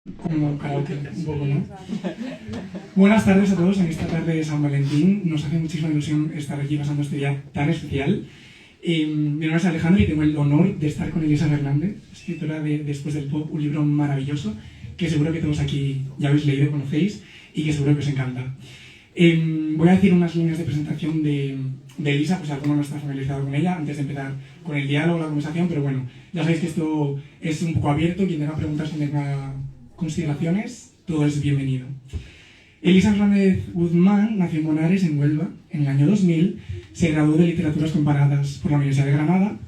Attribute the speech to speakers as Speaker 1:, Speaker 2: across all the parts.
Speaker 1: Como karaoke, un poco, ¿no? Buenas tardes a todos en esta tarde de San Valentín. Nos hace muchísima ilusión estar aquí pasando este día tan especial. Mi nombre es Alejandro y tengo el honor de estar con Elisa Fernández, escritora de Después del Pop, un libro maravilloso que seguro que todos aquí ya habéis leído, conocéis y que seguro que os encanta. Voy a decir unas líneas de presentación de Elisa, pues si alguno no está familiarizado con ella, antes de empezar con el diálogo, la conversación, pero bueno, ya sabéis que esto es un poco abierto, quien tenga preguntas, quien tenga consideraciones, todo es bienvenido. Elisa Fernández Guzmán nació en Bonares, en Huelva, en el año 2000, se graduó de Literaturas Comparadas por la Universidad de Granada,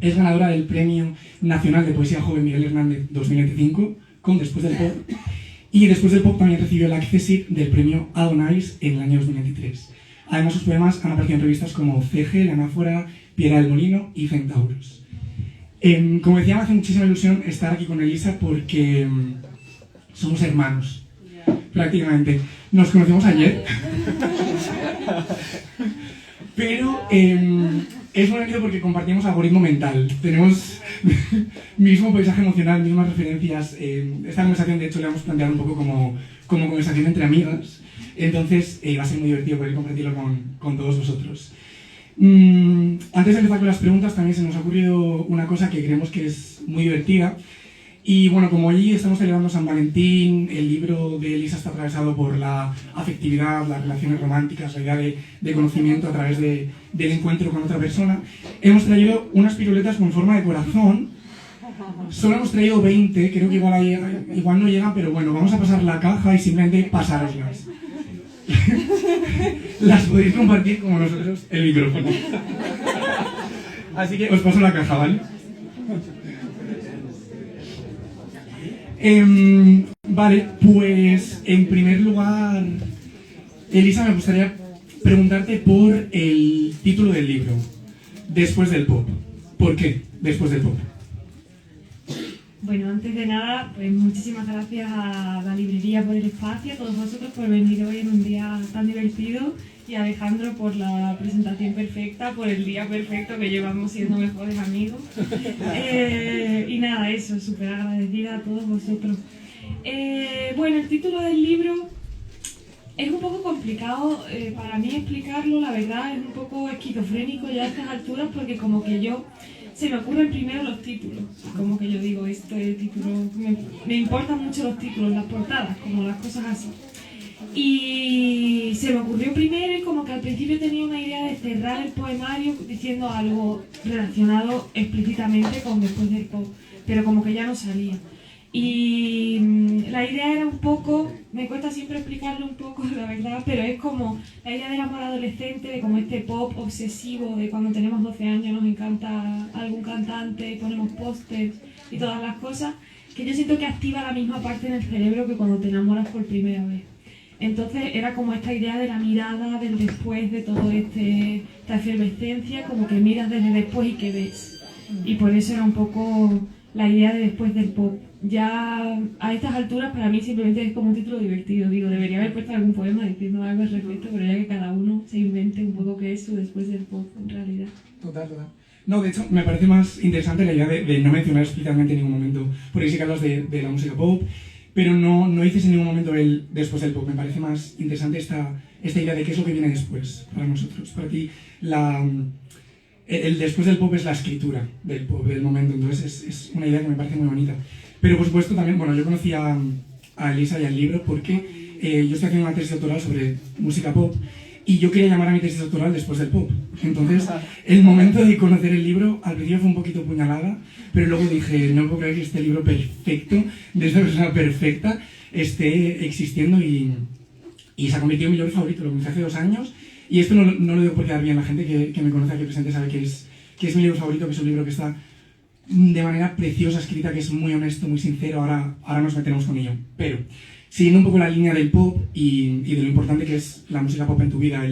Speaker 1: es ganadora del Premio Nacional de Poesía Joven Miguel Hernández 2025, con Después del Pop, y Después del Pop también recibió el Accessit del Premio Adonais en el año 2023. Además, sus poemas han aparecido en revistas como CG, La Anáfora, Piedra del Molino y Centauros. Como decía, me hace muchísima ilusión estar aquí con Elisa porque somos hermanos, prácticamente. Nos conocimos ayer, pero es bonito porque compartimos algoritmo mental. Tenemos mismo paisaje emocional, mismas referencias. Esta conversación, de hecho, la hemos planteado un poco como conversación entre amigas. Entonces, va a ser muy divertido poder compartirlo con todos vosotros. Antes de empezar con las preguntas, también se nos ha ocurrido una cosa que creemos que es muy divertida. Y bueno, como hoy estamos celebrando San Valentín, el libro de Elisa está atravesado por la afectividad, las relaciones románticas, la idea de conocimiento a través del encuentro con otra persona. Hemos traído unas piruletas con forma de corazón. Solo hemos traído 20, creo que igual no llegan, pero bueno, vamos a pasar la caja y simplemente pasároslas. Las podéis compartir como nosotros el micrófono. Así que os paso la caja, ¿vale? Vale, pues en primer lugar, Elisa, me gustaría preguntarte por el título del libro, Después del Pop. ¿Por qué Después del Pop?
Speaker 2: Bueno, antes de nada, pues muchísimas gracias a la librería por el espacio, a todos vosotros por venir hoy en un día tan divertido y a Alejandro por la presentación perfecta, por el día perfecto que llevamos siendo mejores amigos. Y nada, eso, súper agradecida a todos vosotros. Bueno, el título del libro es un poco complicado para mí explicarlo, la verdad, es un poco esquizofrénico ya a estas alturas porque como que se me ocurren primero los títulos, como que yo digo, este título, me importan mucho los títulos, las portadas, como las cosas así. Y se me ocurrió primero y como que al principio tenía una idea de cerrar el poemario diciendo algo relacionado explícitamente con Después del Pop, pero como que ya no salía. Y la idea era un poco, me cuesta siempre explicarlo un poco, la verdad, pero es como la idea del amor adolescente, de como este pop obsesivo, de cuando tenemos 12 años nos encanta algún cantante y ponemos pósters y todas las cosas, que yo siento que activa la misma parte en el cerebro que cuando te enamoras por primera vez. Entonces era como esta idea de la mirada, del después, de todo esta efervescencia, como que miras desde después y que ves. Y por eso era un poco la idea de Después del Pop. Ya a estas alturas para mí simplemente es como un título divertido. Digo, debería haber puesto algún poema diciendo algo al respecto, pero ya que cada uno se invente un poco qué es su Después del Pop en realidad.
Speaker 1: Total. No, de hecho, me parece más interesante la idea de no mencionar explícitamente en ningún momento, porque sí que hablas de la música pop, pero no dices en ningún momento el Después del Pop. Me parece más interesante esta idea de qué es lo que viene después para nosotros. Para ti, el Después del Pop es la escritura del pop, del momento, entonces es una idea que me parece muy bonita. Pero por supuesto también, bueno, yo conocí a Elisa y al libro porque yo estoy haciendo una tesis doctoral sobre música pop y yo quería llamar a mi tesis doctoral Después del Pop. Entonces, el momento de conocer el libro al principio fue un poquito puñalada, pero luego dije, no puedo creer que este libro perfecto, de esta persona perfecta, esté existiendo y se ha convertido en mi libro favorito. Lo comencé hace 2 años y esto no lo digo por quedar bien. La gente que me conoce aquí presente sabe que es mi libro favorito, que es un libro que está de manera preciosa escrita, que es muy honesto, muy sincero. Ahora nos meteremos con ello. Pero, siguiendo un poco la línea del pop y de lo importante que es la música pop en tu vida,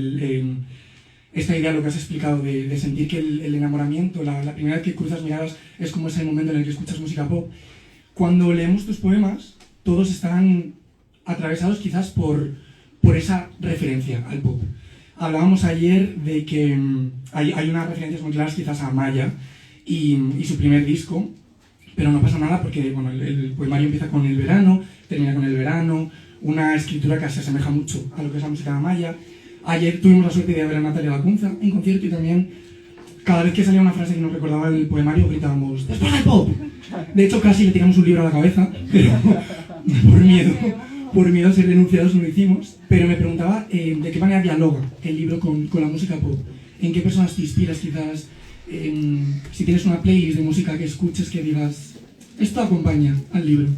Speaker 1: esta idea, lo que has explicado, de sentir que el enamoramiento, la primera vez que cruzas miradas, es como ese momento en el que escuchas música pop. Cuando leemos tus poemas, todos están atravesados quizás por esa referencia al pop. Hablábamos ayer de que hay unas referencias muy claras quizás a Maya y su primer disco, pero no pasa nada porque bueno, el poemario empieza con el verano, termina con el verano, una escritura que se asemeja mucho a lo que es la música de Amaya. Ayer tuvimos la suerte de ver a Natalia Lacunza en concierto y también cada vez que salía una frase que nos recordaba el poemario gritábamos ¡Después del pop! De hecho casi le tiramos un libro a la cabeza, pero por miedo a ser denunciados no lo hicimos. Pero me preguntaba de qué manera dialoga el libro con la música pop. ¿En qué personas te inspiras quizás? Si tienes una playlist de música que escuches que digas esto acompaña al libro.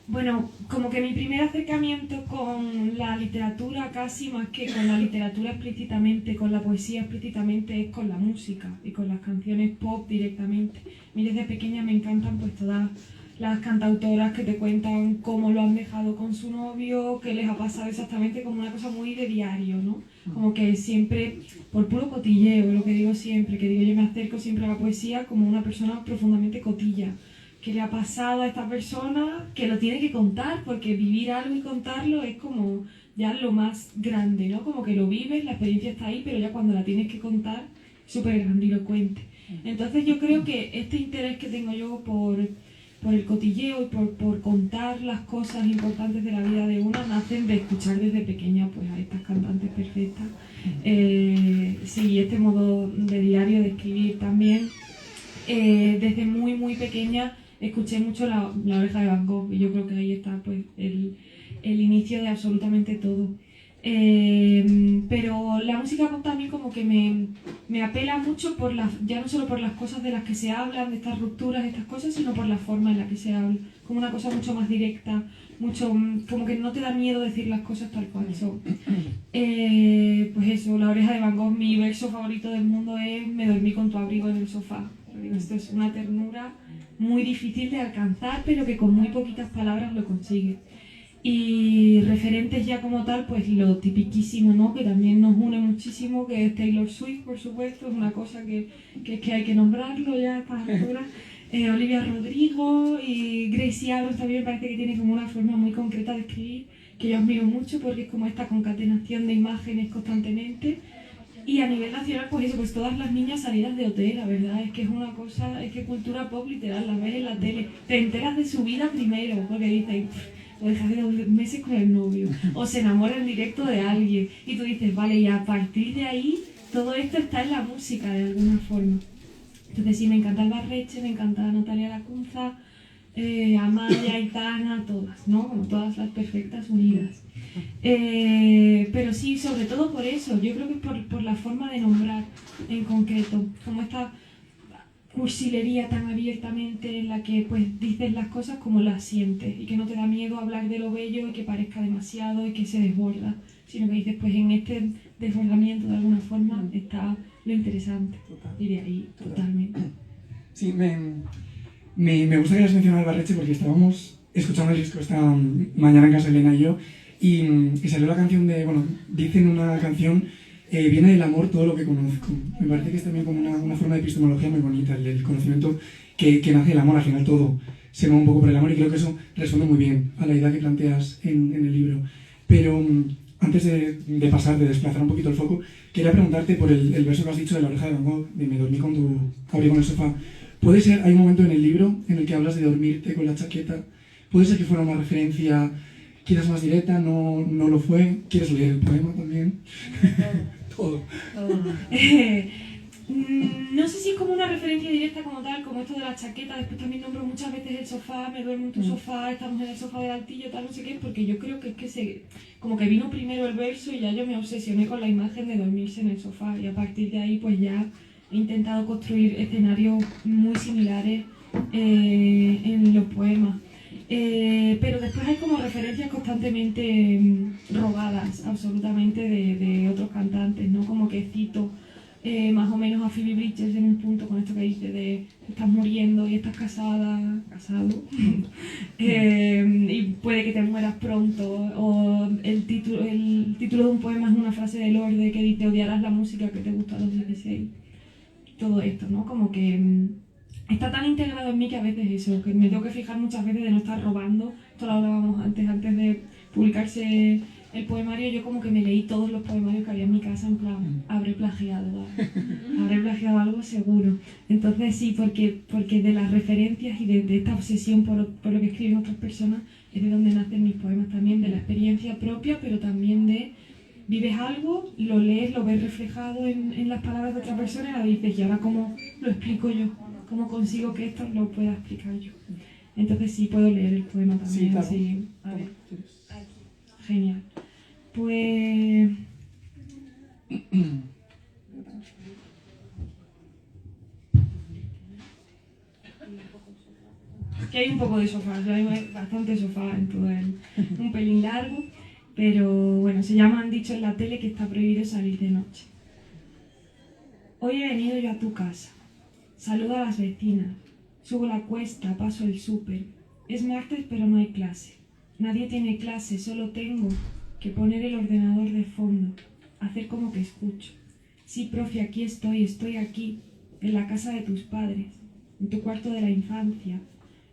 Speaker 2: Bueno, como que mi primer acercamiento con la literatura, casi más que con la literatura explícitamente, con la poesía explícitamente, es con la música y con las canciones pop directamente. A mí desde pequeña me encantan pues todas las cantautoras que te cuentan cómo lo han dejado con su novio, qué les ha pasado exactamente, como una cosa muy de diario, ¿no? Como que siempre, por puro cotilleo, lo que digo siempre, que digo yo me acerco siempre a la poesía como una persona profundamente cotilla. ¿Qué le ha pasado a esta persona? Que lo tiene que contar, porque vivir algo y contarlo es como ya lo más grande, ¿no? Como que lo vives, la experiencia está ahí, pero ya cuando la tienes que contar, es súper grandilocuente. Entonces yo creo que este interés que tengo yo por el cotilleo y por contar las cosas importantes de la vida de una, nacen de escuchar desde pequeña pues a estas cantantes perfectas. Sí, este modo de diario de escribir también. Desde muy muy pequeña escuché mucho la Oreja de Van Gogh y yo creo que ahí está pues el inicio de absolutamente todo. Pero la música pop también como que me apela mucho por ya no solo por las cosas de las que se hablan, de estas rupturas, estas cosas, sino por la forma en la que se habla, como una cosa mucho más directa, mucho como que no te da miedo decir las cosas tal cual son. Pues eso, La Oreja de Van Gogh, mi verso favorito del mundo es Me dormí con tu abrigo en el sofá. Esto es una ternura muy difícil de alcanzar, pero que con muy poquitas palabras lo consigue. Y referentes ya como tal, pues lo tipiquísimo, ¿no? Que también nos une muchísimo, que es Taylor Swift, por supuesto, es una cosa que hay que nombrarlo ya a estas alturas. Olivia Rodrigo y Gracie Abrams también me parece que tiene como una forma muy concreta de escribir, que yo admiro mucho porque es como esta concatenación de imágenes constantemente. Y a nivel nacional, pues eso, pues todas las niñas salidas de OT, la verdad, es que es una cosa, es que cultura pop literal, la ves en la tele, te enteras de su vida primero, porque dicen, o dejas de 2 meses con el novio, o se enamora en directo de alguien, y tú dices, vale, y a partir de ahí, todo esto está en la música de alguna forma. Entonces sí, me encanta Alba Reche, me encanta Natalia Lacunza, Amaya, Aitana, todas, ¿no? Como todas las perfectas unidas. Pero sí, sobre todo por eso, yo creo que por la forma de nombrar en concreto, como esta cursilería tan abiertamente en la que pues dices las cosas como las sientes y que no te da miedo hablar de lo bello y que parezca demasiado y que se desborda, sino que dices pues en este desbordamiento de alguna forma está lo interesante. Y de ahí totalmente.
Speaker 1: Sí, me gusta que hayas mencionado Alba Reche porque estábamos escuchando el disco esta mañana en casa Elena y yo y salió la canción de, bueno, dicen una canción, viene del amor todo lo que conozco. Me parece que es también como una forma de epistemología muy bonita, el conocimiento que nace del amor, al final todo se mueve un poco por el amor y creo que eso responde muy bien a la idea que planteas en el libro. Pero antes de pasar, de desplazar un poquito el foco, quería preguntarte por el verso que has dicho de La Oreja de Van Gogh, de Me dormí con tu abrigo en el sofá. ¿Puede ser, hay un momento en el libro en el que hablas de dormirte con la chaqueta? ¿Puede ser que fuera una referencia quizás más directa? ¿No lo fue? ¿Quieres leer el poema también? Todo.
Speaker 2: No sé si es como una referencia directa como tal, como esto de la chaqueta. Después también nombro muchas veces el sofá, me duermo en tu sofá, estamos en el sofá del altillo, tal, no sé qué, porque yo creo que es que como que vino primero el verso y ya yo me obsesioné con la imagen de dormirse en el sofá y a partir de ahí pues ya he intentado construir escenarios muy similares en los poemas. Pero después hay como referencias constantemente robadas, absolutamente, de otros cantantes, ¿no? Como que cito más o menos a Phoebe Bridgers en un punto con esto que dice de estás muriendo y estás casado, y puede que te mueras pronto, o el título de un poema es una frase de Lorde que dice odiarás la música que te gusta a los 16. Todo esto, ¿no? Como que está tan integrado en mí que a veces eso, que me tengo que fijar muchas veces de no estar robando. Esto lo hablábamos antes de publicarse el poemario yo como que me leí todos los poemarios que había en mi casa, en plan, habré plagiado algo seguro. Entonces sí, porque de las referencias y de esta obsesión por lo que escriben otras personas es de donde nacen mis poemas también, de la experiencia propia, pero también de vives algo, lo lees, lo ves reflejado en las palabras de otra persona y la dices, ¿y ahora cómo lo explico yo? ¿Cómo consigo que esto lo pueda explicar yo? Entonces sí, puedo leer el poema también.
Speaker 1: Sí, claro.
Speaker 2: Sí. A ver, aquí. Genial. Pues... que hay un poco de sofá, o sea, hay bastante sofá en todo un pelín largo, pero bueno, se llama, han dicho en la tele que está prohibido salir de noche. Hoy he venido yo a tu casa, saludo a las vecinas, subo la cuesta, paso el súper, es martes pero no hay clase, nadie tiene clase, solo tengo que poner el ordenador de fondo, hacer como que escucho. Sí, profe, aquí estoy aquí, en la casa de tus padres, en tu cuarto de la infancia.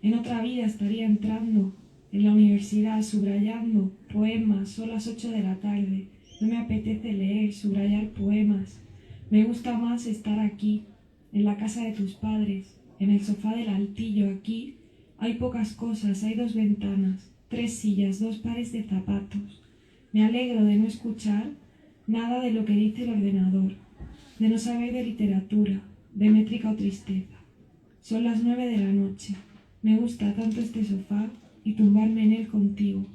Speaker 2: En otra vida estaría entrando en la universidad, subrayando poemas, son las 8 de la tarde. No me apetece leer, subrayar poemas. Me gusta más estar aquí, en la casa de tus padres, en el sofá del altillo. Aquí hay pocas cosas, hay 2 ventanas, 3 sillas, 2 pares de zapatos. Me alegro de no escuchar nada de lo que dice el ordenador, de no saber de literatura, de métrica o tristeza. Son las 9 de la noche. Me gusta tanto este sofá y tumbarme en él contigo.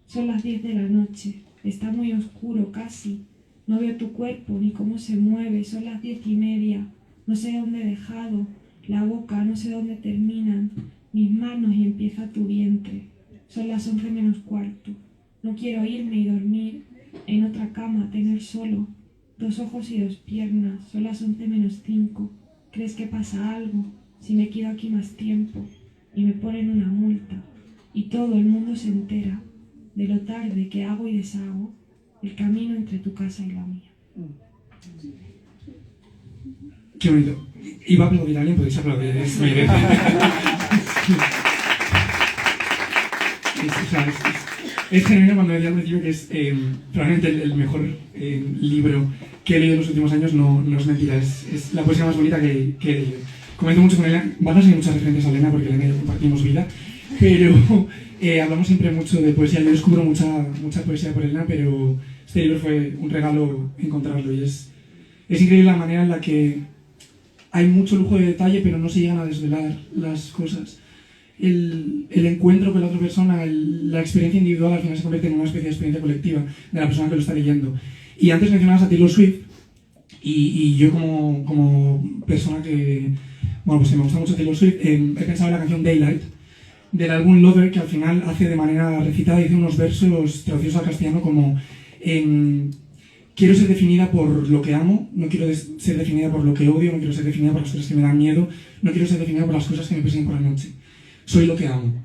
Speaker 2: Son las 10 de la noche. Está muy oscuro casi. No veo tu cuerpo ni cómo se mueve. Son las 10:30. No sé dónde he dejado la boca, no sé dónde terminan mis manos y empieza tu vientre. Son las 11 menos cuarto. No quiero irme y dormir en otra cama, tener solo 2 ojos y 2 piernas. Son las 11 menos 5. ¿Crees que pasa algo si me quedo aquí más tiempo? Y me ponen una multa, y todo el mundo se entera de lo tarde que hago y deshago el camino entre tu casa y la mía.
Speaker 1: Qué bonito. Iba a aplaudir a alguien, podéis aplaudir. Es muy bien. Es genuino cuando decía al principio que es probablemente el mejor libro que he leído en los últimos años. No es mentira, es la poesía más bonita que he leído. Comento mucho con Elena, van a ser muchas referencias a Elena porque Elena y yo compartimos vida, pero hablamos siempre mucho de poesía. Yo descubro mucha poesía por Elena, pero este libro fue un regalo encontrarlo y es increíble la manera en la que hay mucho lujo de detalle, pero no se llegan a desvelar las cosas. El encuentro con la otra persona, la experiencia individual al final se convierte en una especie de experiencia colectiva de la persona que lo está leyendo. Y antes mencionabas a Taylor Swift, y yo como persona que... Bueno, pues me gusta mucho Taylor Swift, he pensado en la canción Daylight, del álbum Lover, que al final hace de manera recitada, dice unos versos traducidos al castellano como quiero ser definida por lo que amo, no quiero ser definida por lo que odio, no quiero ser definida por las cosas que me dan miedo, no quiero ser definida por las cosas que me persiguen por la noche. Soy lo que amo.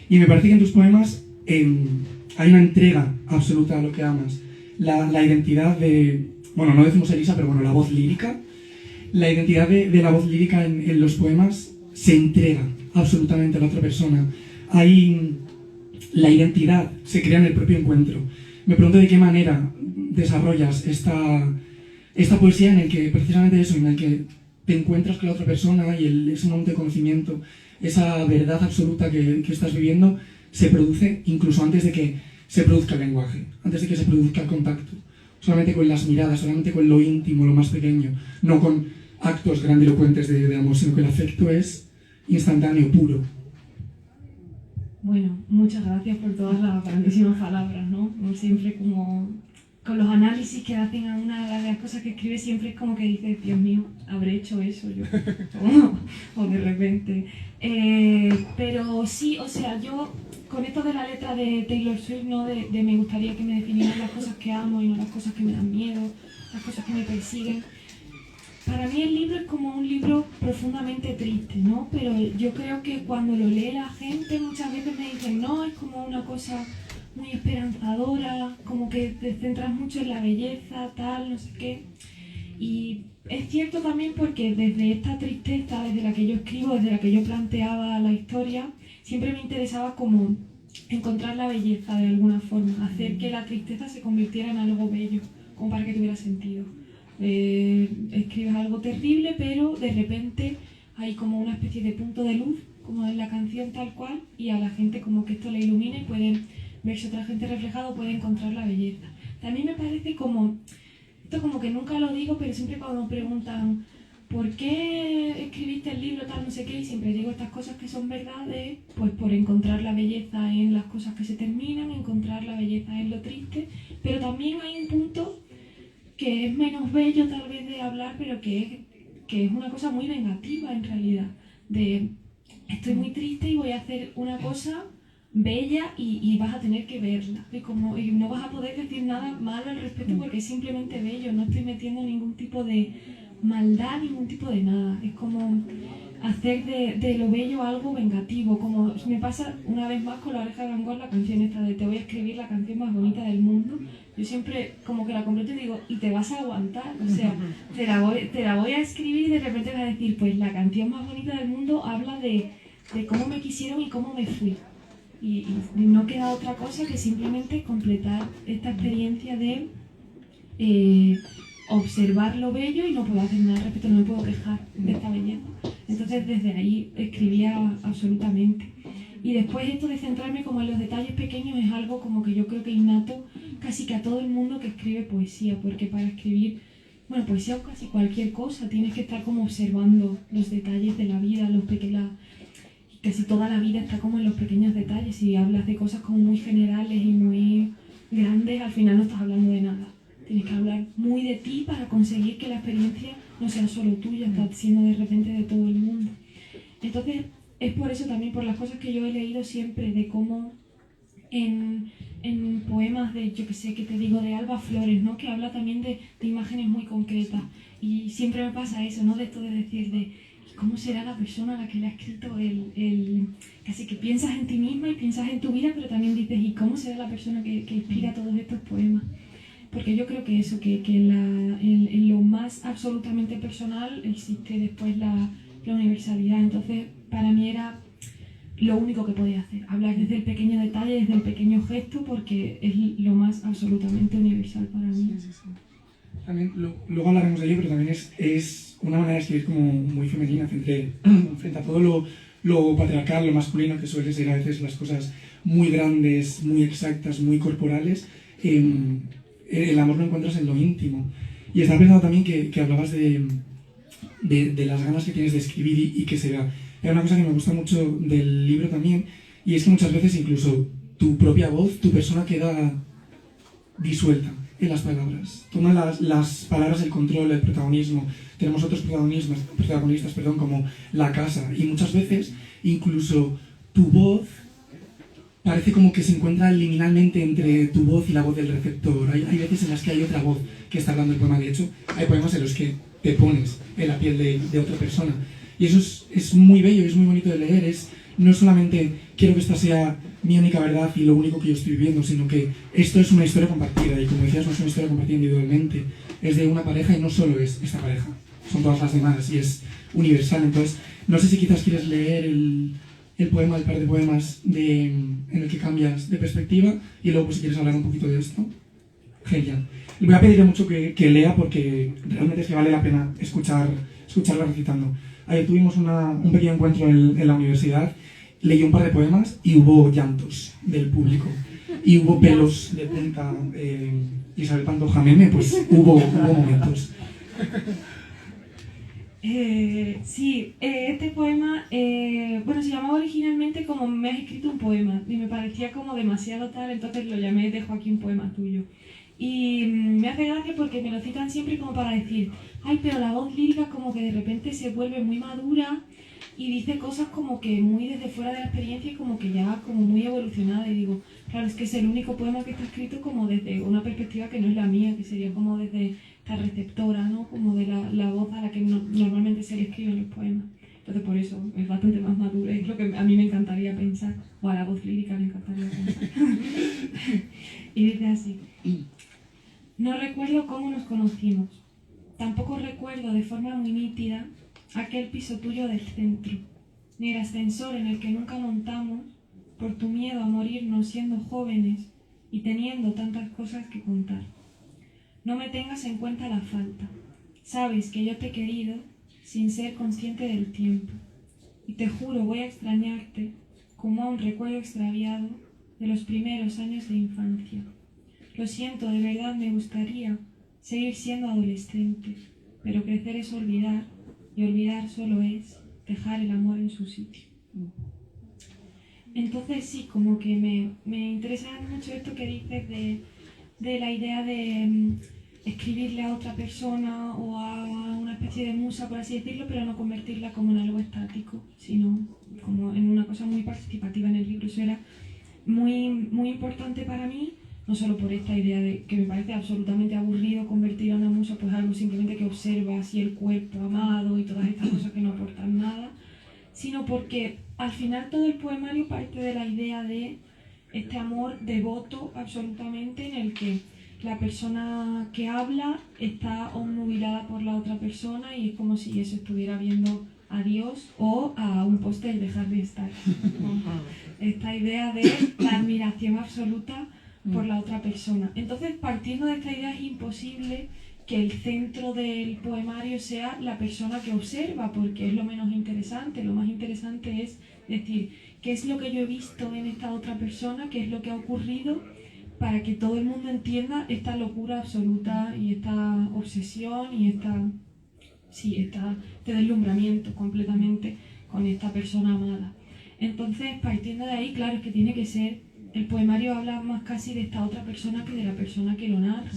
Speaker 1: Y me parece que en tus poemas hay una entrega absoluta a lo que amas. La identidad de... Bueno, no decimos Elisa, pero bueno, la voz lírica. La identidad de la voz lírica en los poemas se entrega absolutamente a la otra persona. La identidad se crea en el propio encuentro. Me pregunto de qué manera desarrollas esta poesía en el que precisamente eso, en el que te encuentras con la otra persona y ese momento de conocimiento, esa verdad absoluta que estás viviendo, se produce incluso antes de que se produzca el lenguaje, antes de que se produzca el contacto. Solamente con las miradas, solamente con lo íntimo, lo más pequeño, no con actos grandilocuentes de amor, sino que el afecto es instantáneo, puro.
Speaker 2: Bueno, muchas gracias por todas las grandísimas palabras, ¿no? Como siempre, como con los análisis que hacen a una de las cosas que escribe, siempre es como que dices, Dios mío, habré hecho eso yo, o de repente. Pero sí, o sea, yo con esto de la letra de Taylor Swift, ¿no? De me gustaría que me definieran las cosas que amo y no las cosas que me dan miedo, las cosas que me persiguen. Para mí el libro es como un libro profundamente triste, ¿no? Pero yo creo que cuando lo lee la gente muchas veces me dicen, no, es como una cosa muy esperanzadora, como que te centras mucho en la belleza, tal, no sé qué. Y es cierto también porque desde esta tristeza, desde la que yo escribo, desde la que yo planteaba la historia, siempre me interesaba como encontrar la belleza de alguna forma, hacer que la tristeza se convirtiera en algo bello, como para que tuviera sentido. Escribes algo terrible, pero de repente hay como una especie de punto de luz, como en la canción tal cual, y a la gente como que esto le ilumina y pueden verse otra gente reflejado, puede encontrar la belleza. También me parece como, esto como que nunca lo digo, pero siempre cuando me preguntan ¿por qué escribiste el libro tal no sé qué? Y siempre digo estas cosas que son verdades, pues por encontrar la belleza en las cosas que se terminan, encontrar la belleza en lo triste, pero también hay un punto que es menos bello tal vez de hablar, pero que es una cosa muy vengativa en realidad, de estoy muy triste y voy a hacer una cosa bella y vas a tener que verla, y no vas a poder decir nada malo al respecto porque es simplemente bello, no estoy metiendo ningún tipo de maldad, ningún tipo de nada, es como hacer de lo bello algo vengativo, como me pasa una vez más con La Oreja de Van Gogh, la canción esta de te voy a escribir la canción más bonita del mundo. Yo siempre como que la completo y digo, y te vas a aguantar, o sea, te la voy a escribir y de repente vas a decir, pues la canción más bonita del mundo habla de cómo me quisieron y cómo me fui. Y no queda otra cosa que simplemente completar esta experiencia de observar lo bello y no puedo hacer nada al respecto, no me puedo quejar de esta belleza. Entonces desde ahí escribía absolutamente. Y después esto de centrarme como en los detalles pequeños es algo como que yo creo que innato casi que a todo el mundo que escribe poesía, porque para escribir, bueno, poesía o casi cualquier cosa, tienes que estar como observando los detalles de la vida, casi toda la vida está como en los pequeños detalles. Si hablas de cosas como muy generales y muy grandes, al final no estás hablando de nada. Tienes que hablar muy de ti para conseguir que la experiencia no sea solo tuya, está siendo de repente de todo el mundo. Entonces, es por eso también, por las cosas que yo he leído siempre, de cómo en poemas de, yo que sé, que te digo, de Alba Flores, ¿no? Que habla también de imágenes muy concretas. Y siempre me pasa eso, ¿no? De esto de decir, ¿cómo será la persona a la que le ha escrito casi que piensas en ti misma y piensas en tu vida, pero también dices, ¿y cómo será la persona que inspira todos estos poemas? Porque yo creo que eso, que en lo más absolutamente personal existe después la universalidad. Entonces, para mí era lo único que podía hacer, hablar desde el pequeño detalle, desde el pequeño gesto, porque es lo más absolutamente universal para mí.
Speaker 1: Sí. También, luego hablaremos de ello, pero también es una manera de escribir como muy femenina frente a todo lo patriarcal, lo masculino, que suele ser a veces las cosas muy grandes, muy exactas, muy corporales. El amor lo encuentras en lo íntimo. Y estaba pensando también que hablabas de las ganas que tienes de escribir y que se vea. Hay una cosa que me gusta mucho del libro también, y es que muchas veces incluso tu propia voz, tu persona queda disuelta en las palabras. Toma las palabras el control, el protagonismo. Tenemos otros protagonistas, como la casa, y muchas veces incluso tu voz parece como que se encuentra liminalmente entre tu voz y la voz del receptor. Hay veces en las que hay otra voz que está hablando el poema. De hecho, hay poemas en los que te pones en la piel de otra persona. Y eso es muy bello, es muy bonito de leer. No solamente quiero que esta sea mi única verdad y lo único que yo estoy viviendo, sino que esto es una historia compartida. Y como decías, no es una historia compartida individualmente. Es de una pareja y no solo es esta pareja. Son todas las demás y es universal. Entonces, no sé si quizás quieres leer el poema, el par de poemas en el que cambias de perspectiva y luego pues, si quieres hablar un poquito de esto. Genial. Le voy a pedirle mucho que lea porque realmente es que vale la pena escucharla recitando. Ayer tuvimos un pequeño encuentro en la universidad, leí un par de poemas y hubo llantos del público y hubo pelos de punta. Isabel Pantoja meme, pues hubo momentos.
Speaker 2: Sí, este poema, se llamaba originalmente como Me has escrito un poema y me parecía como demasiado tal, entonces lo llamé Dejo aquí un poema tuyo. Y me hace gracia porque me lo citan siempre como para decir, ay, pero la voz lírica como que de repente se vuelve muy madura y dice cosas como que muy desde fuera de la experiencia y como que ya como muy evolucionada. Y digo, claro, es que es el único poema que está escrito como desde una perspectiva que no es la mía, que sería como desde esta receptora, ¿no? Como de la voz a la que normalmente se le escriben los poemas. Entonces por eso es bastante más madura, es lo que a mí me encantaría pensar, o a la voz lírica me encantaría pensar. Y dice así: no recuerdo cómo nos conocimos, tampoco recuerdo de forma muy nítida aquel piso tuyo del centro, ni el ascensor en el que nunca montamos, por tu miedo a morirnos siendo jóvenes y teniendo tantas cosas que contar. No me tengas en cuenta la falta. Sabes que yo te he querido sin ser consciente del tiempo. Y te juro voy a extrañarte como a un recuerdo extraviado de los primeros años de infancia. Lo siento, de verdad me gustaría seguir siendo adolescente, pero crecer es olvidar, y olvidar solo es dejar el amor en su sitio. Entonces sí, como que me interesa mucho esto que dices de la idea de escribirle a otra persona o a una especie de musa, por así decirlo, pero no convertirla como en algo estático, sino como en una cosa muy participativa en el libro. Eso era muy, muy importante para mí, no solo por esta idea de que me parece absolutamente aburrido convertir a una musa pues algo simplemente que observa así el cuerpo amado y todas estas cosas que no aportan nada, sino porque al final todo el poemario parte de la idea de este amor devoto absolutamente, en el que la persona que habla está obnubilada por la otra persona y es como si eso estuviera viendo a Dios o a un póster de Harry Styles. Esta idea de la admiración absoluta por la otra persona. Entonces, partiendo de esta idea, es imposible que el centro del poemario sea la persona que observa, porque es lo menos interesante. Lo más interesante es decir, ¿qué es lo que yo he visto en esta otra persona? ¿Qué es lo que ha ocurrido? Para que todo el mundo entienda esta locura absoluta y esta obsesión y este deslumbramiento completamente con esta persona amada. Entonces, partiendo de ahí, claro, es que tiene que ser, el poemario habla más casi de esta otra persona que de la persona que lo narra.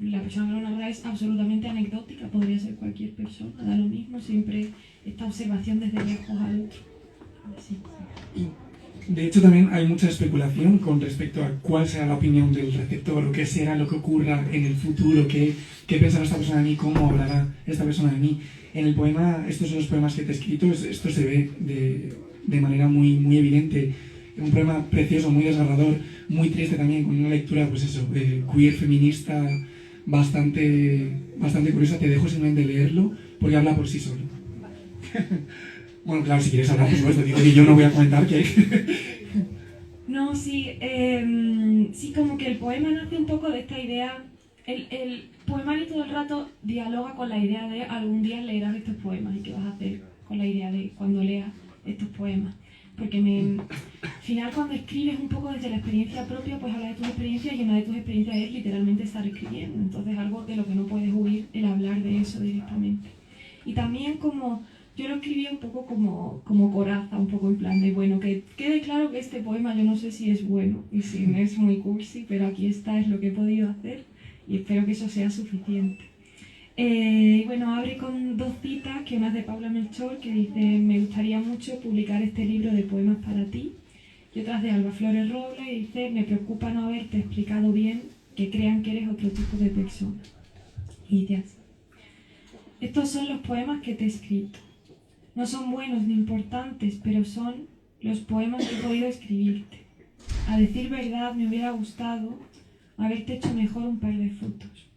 Speaker 2: La persona que lo narra es absolutamente anecdótica, podría ser cualquier persona, da lo mismo, siempre esta observación desde lejos al otro. Sí.
Speaker 1: De hecho, también hay mucha especulación con respecto a cuál será la opinión del receptor, o qué será lo que ocurra en el futuro, qué pensará esta persona de mí, cómo hablará esta persona de mí. En el poema, estos son los poemas que te he escrito, esto se ve de manera muy, muy evidente. Un poema precioso, muy desgarrador, muy triste también, con una lectura, pues eso, de queer, feminista, bastante curiosa. Te dejo simplemente leerlo, porque habla por sí solo. Bueno, claro, si quieres hablar, por supuesto, digo que yo no voy a comentar que hay.
Speaker 2: No, sí, sí, como que el poema nace un poco de esta idea. El poemario todo el rato dialoga con la idea de algún día leerás estos poemas y qué vas a hacer con la idea de cuando leas estos poemas. Porque al final cuando escribes un poco desde la experiencia propia, pues hablas de tus experiencias, y una de tus experiencias es literalmente estar escribiendo. Entonces algo de lo que no puedes huir, el hablar de eso directamente. Y también como yo lo escribí un poco como coraza, un poco en plan de, bueno, que quede claro que este poema yo no sé si es bueno y si no es muy cursi, pero aquí está, es lo que he podido hacer y espero que eso sea suficiente. Y bueno, abre con dos citas, que una es de Paula Melchor, que dice: me gustaría mucho publicar este libro de poemas para ti, y otra es de Alba Flores Robles, y dice: me preocupa no haberte explicado bien, que crean que eres otro tipo de persona. Y dice así: estos son los poemas que te he escrito. No son buenos ni importantes, pero son los poemas que he podido escribirte. A decir verdad, me hubiera gustado haberte hecho mejor un par de fotos,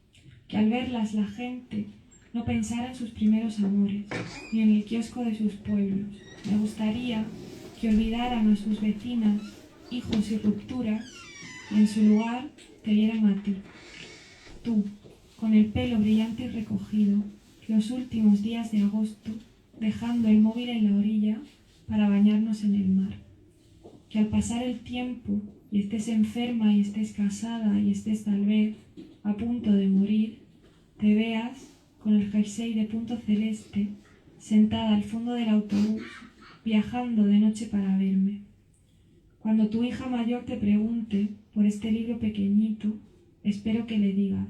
Speaker 2: que al verlas la gente no pensara en sus primeros amores, ni en el kiosco de sus pueblos. Me gustaría que olvidaran a sus vecinas, hijos y rupturas, y en su lugar te vieran a ti. Tú, con el pelo brillante y recogido, los últimos días de agosto, dejando el móvil en la orilla para bañarnos en el mar. Que al pasar el tiempo y estés enferma y estés casada y estés tal vez a punto de morir, te veas con el jersey de punto celeste, sentada al fondo del autobús, viajando de noche para verme. Cuando tu hija mayor te pregunte por este libro pequeñito, espero que le digas: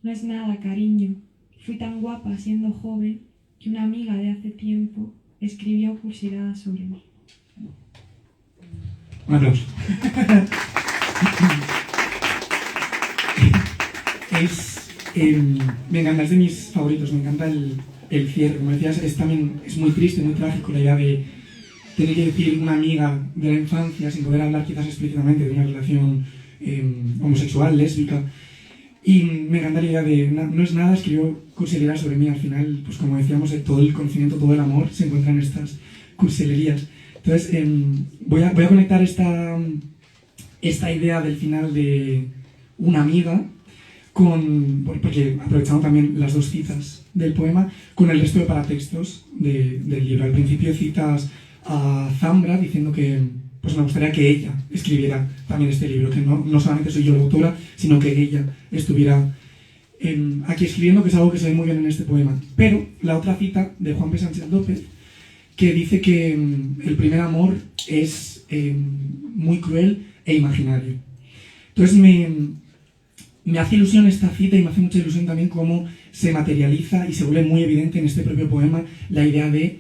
Speaker 2: no es nada, cariño, fui tan guapa siendo joven que una amiga de hace tiempo escribió cursiladas sobre mí.
Speaker 1: Un aplauso. Me encanta, es de mis favoritos, me encanta el cierre. Como decías, es muy triste, muy trágico la idea de tener que decir una amiga de la infancia sin poder hablar quizás explícitamente de una relación homosexual, lésbica. Y me encanta la idea de no es nada, escribió cursilerías sobre mí. Al final, pues como decíamos, todo el conocimiento, todo el amor se encuentra en estas cursilerías. Entonces, voy a conectar esta idea del final de una amiga porque aprovechando también las dos citas del poema, con el resto de paratextos del libro. Al principio citas a Zambra diciendo que pues me gustaría que ella escribiera también este libro, que no solamente soy yo la autora, sino que ella estuviera aquí escribiendo, que es algo que se ve muy bien en este poema. Pero la otra cita de Juan P. Sánchez López, que dice que el primer amor es muy cruel e imaginario. Entonces me hace ilusión esta cita y me hace mucha ilusión también cómo se materializa y se vuelve muy evidente en este propio poema la idea de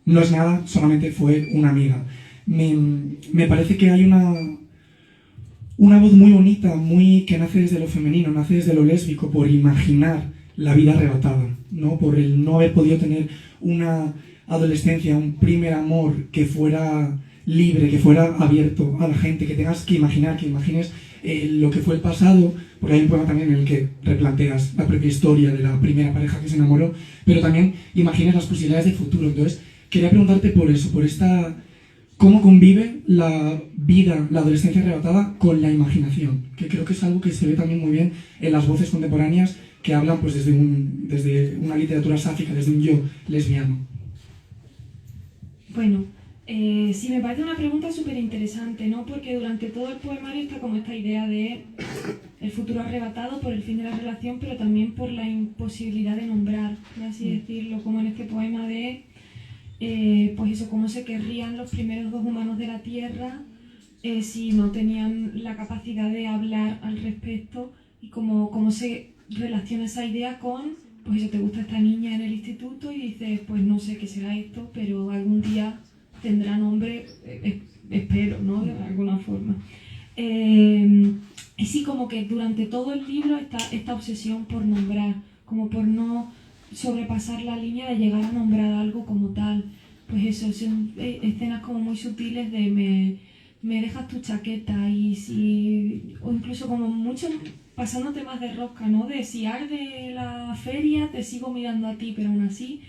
Speaker 1: no es nada, solamente fue una amiga. Me parece que hay una voz muy bonita, que nace desde lo femenino, nace desde lo lésbico, por imaginar la vida arrebatada, ¿no? Por el no haber podido tener una adolescencia, un primer amor que fuera libre, que fuera abierto a la gente, que tengas que imaginar, que imagines lo que fue el pasado, porque hay un poema también en el que replanteas la propia historia de la primera pareja que se enamoró, pero también imagines las posibilidades de futuro. Entonces, quería preguntarte por eso, por cómo convive la vida, la adolescencia arrebatada con la imaginación, que creo que es algo que se ve también muy bien en las voces contemporáneas que hablan pues desde una literatura sáfica, desde un yo lesbiano.
Speaker 2: Bueno, sí, me parece una pregunta súper interesante, ¿no? Porque durante todo el poemario está como esta idea de el futuro arrebatado por el fin de la relación, pero también por la imposibilidad de nombrar, por así decirlo, como en este poema de, pues eso, cómo se querrían los primeros dos humanos de la Tierra si no tenían la capacidad de hablar al respecto, y cómo se relaciona esa idea con, pues eso, te gusta esta niña en el instituto y dices, pues no sé qué será esto, pero algún día tendrá nombre, espero, ¿no? De alguna forma. Y sí, como que durante todo el libro está esta obsesión por nombrar, como por no sobrepasar la línea de llegar a nombrar algo como tal. Pues eso, son escenas como muy sutiles de me dejas tu chaqueta o incluso como mucho pasando temas de rosca, ¿no? De si arde la feria te sigo mirando a ti, pero aún así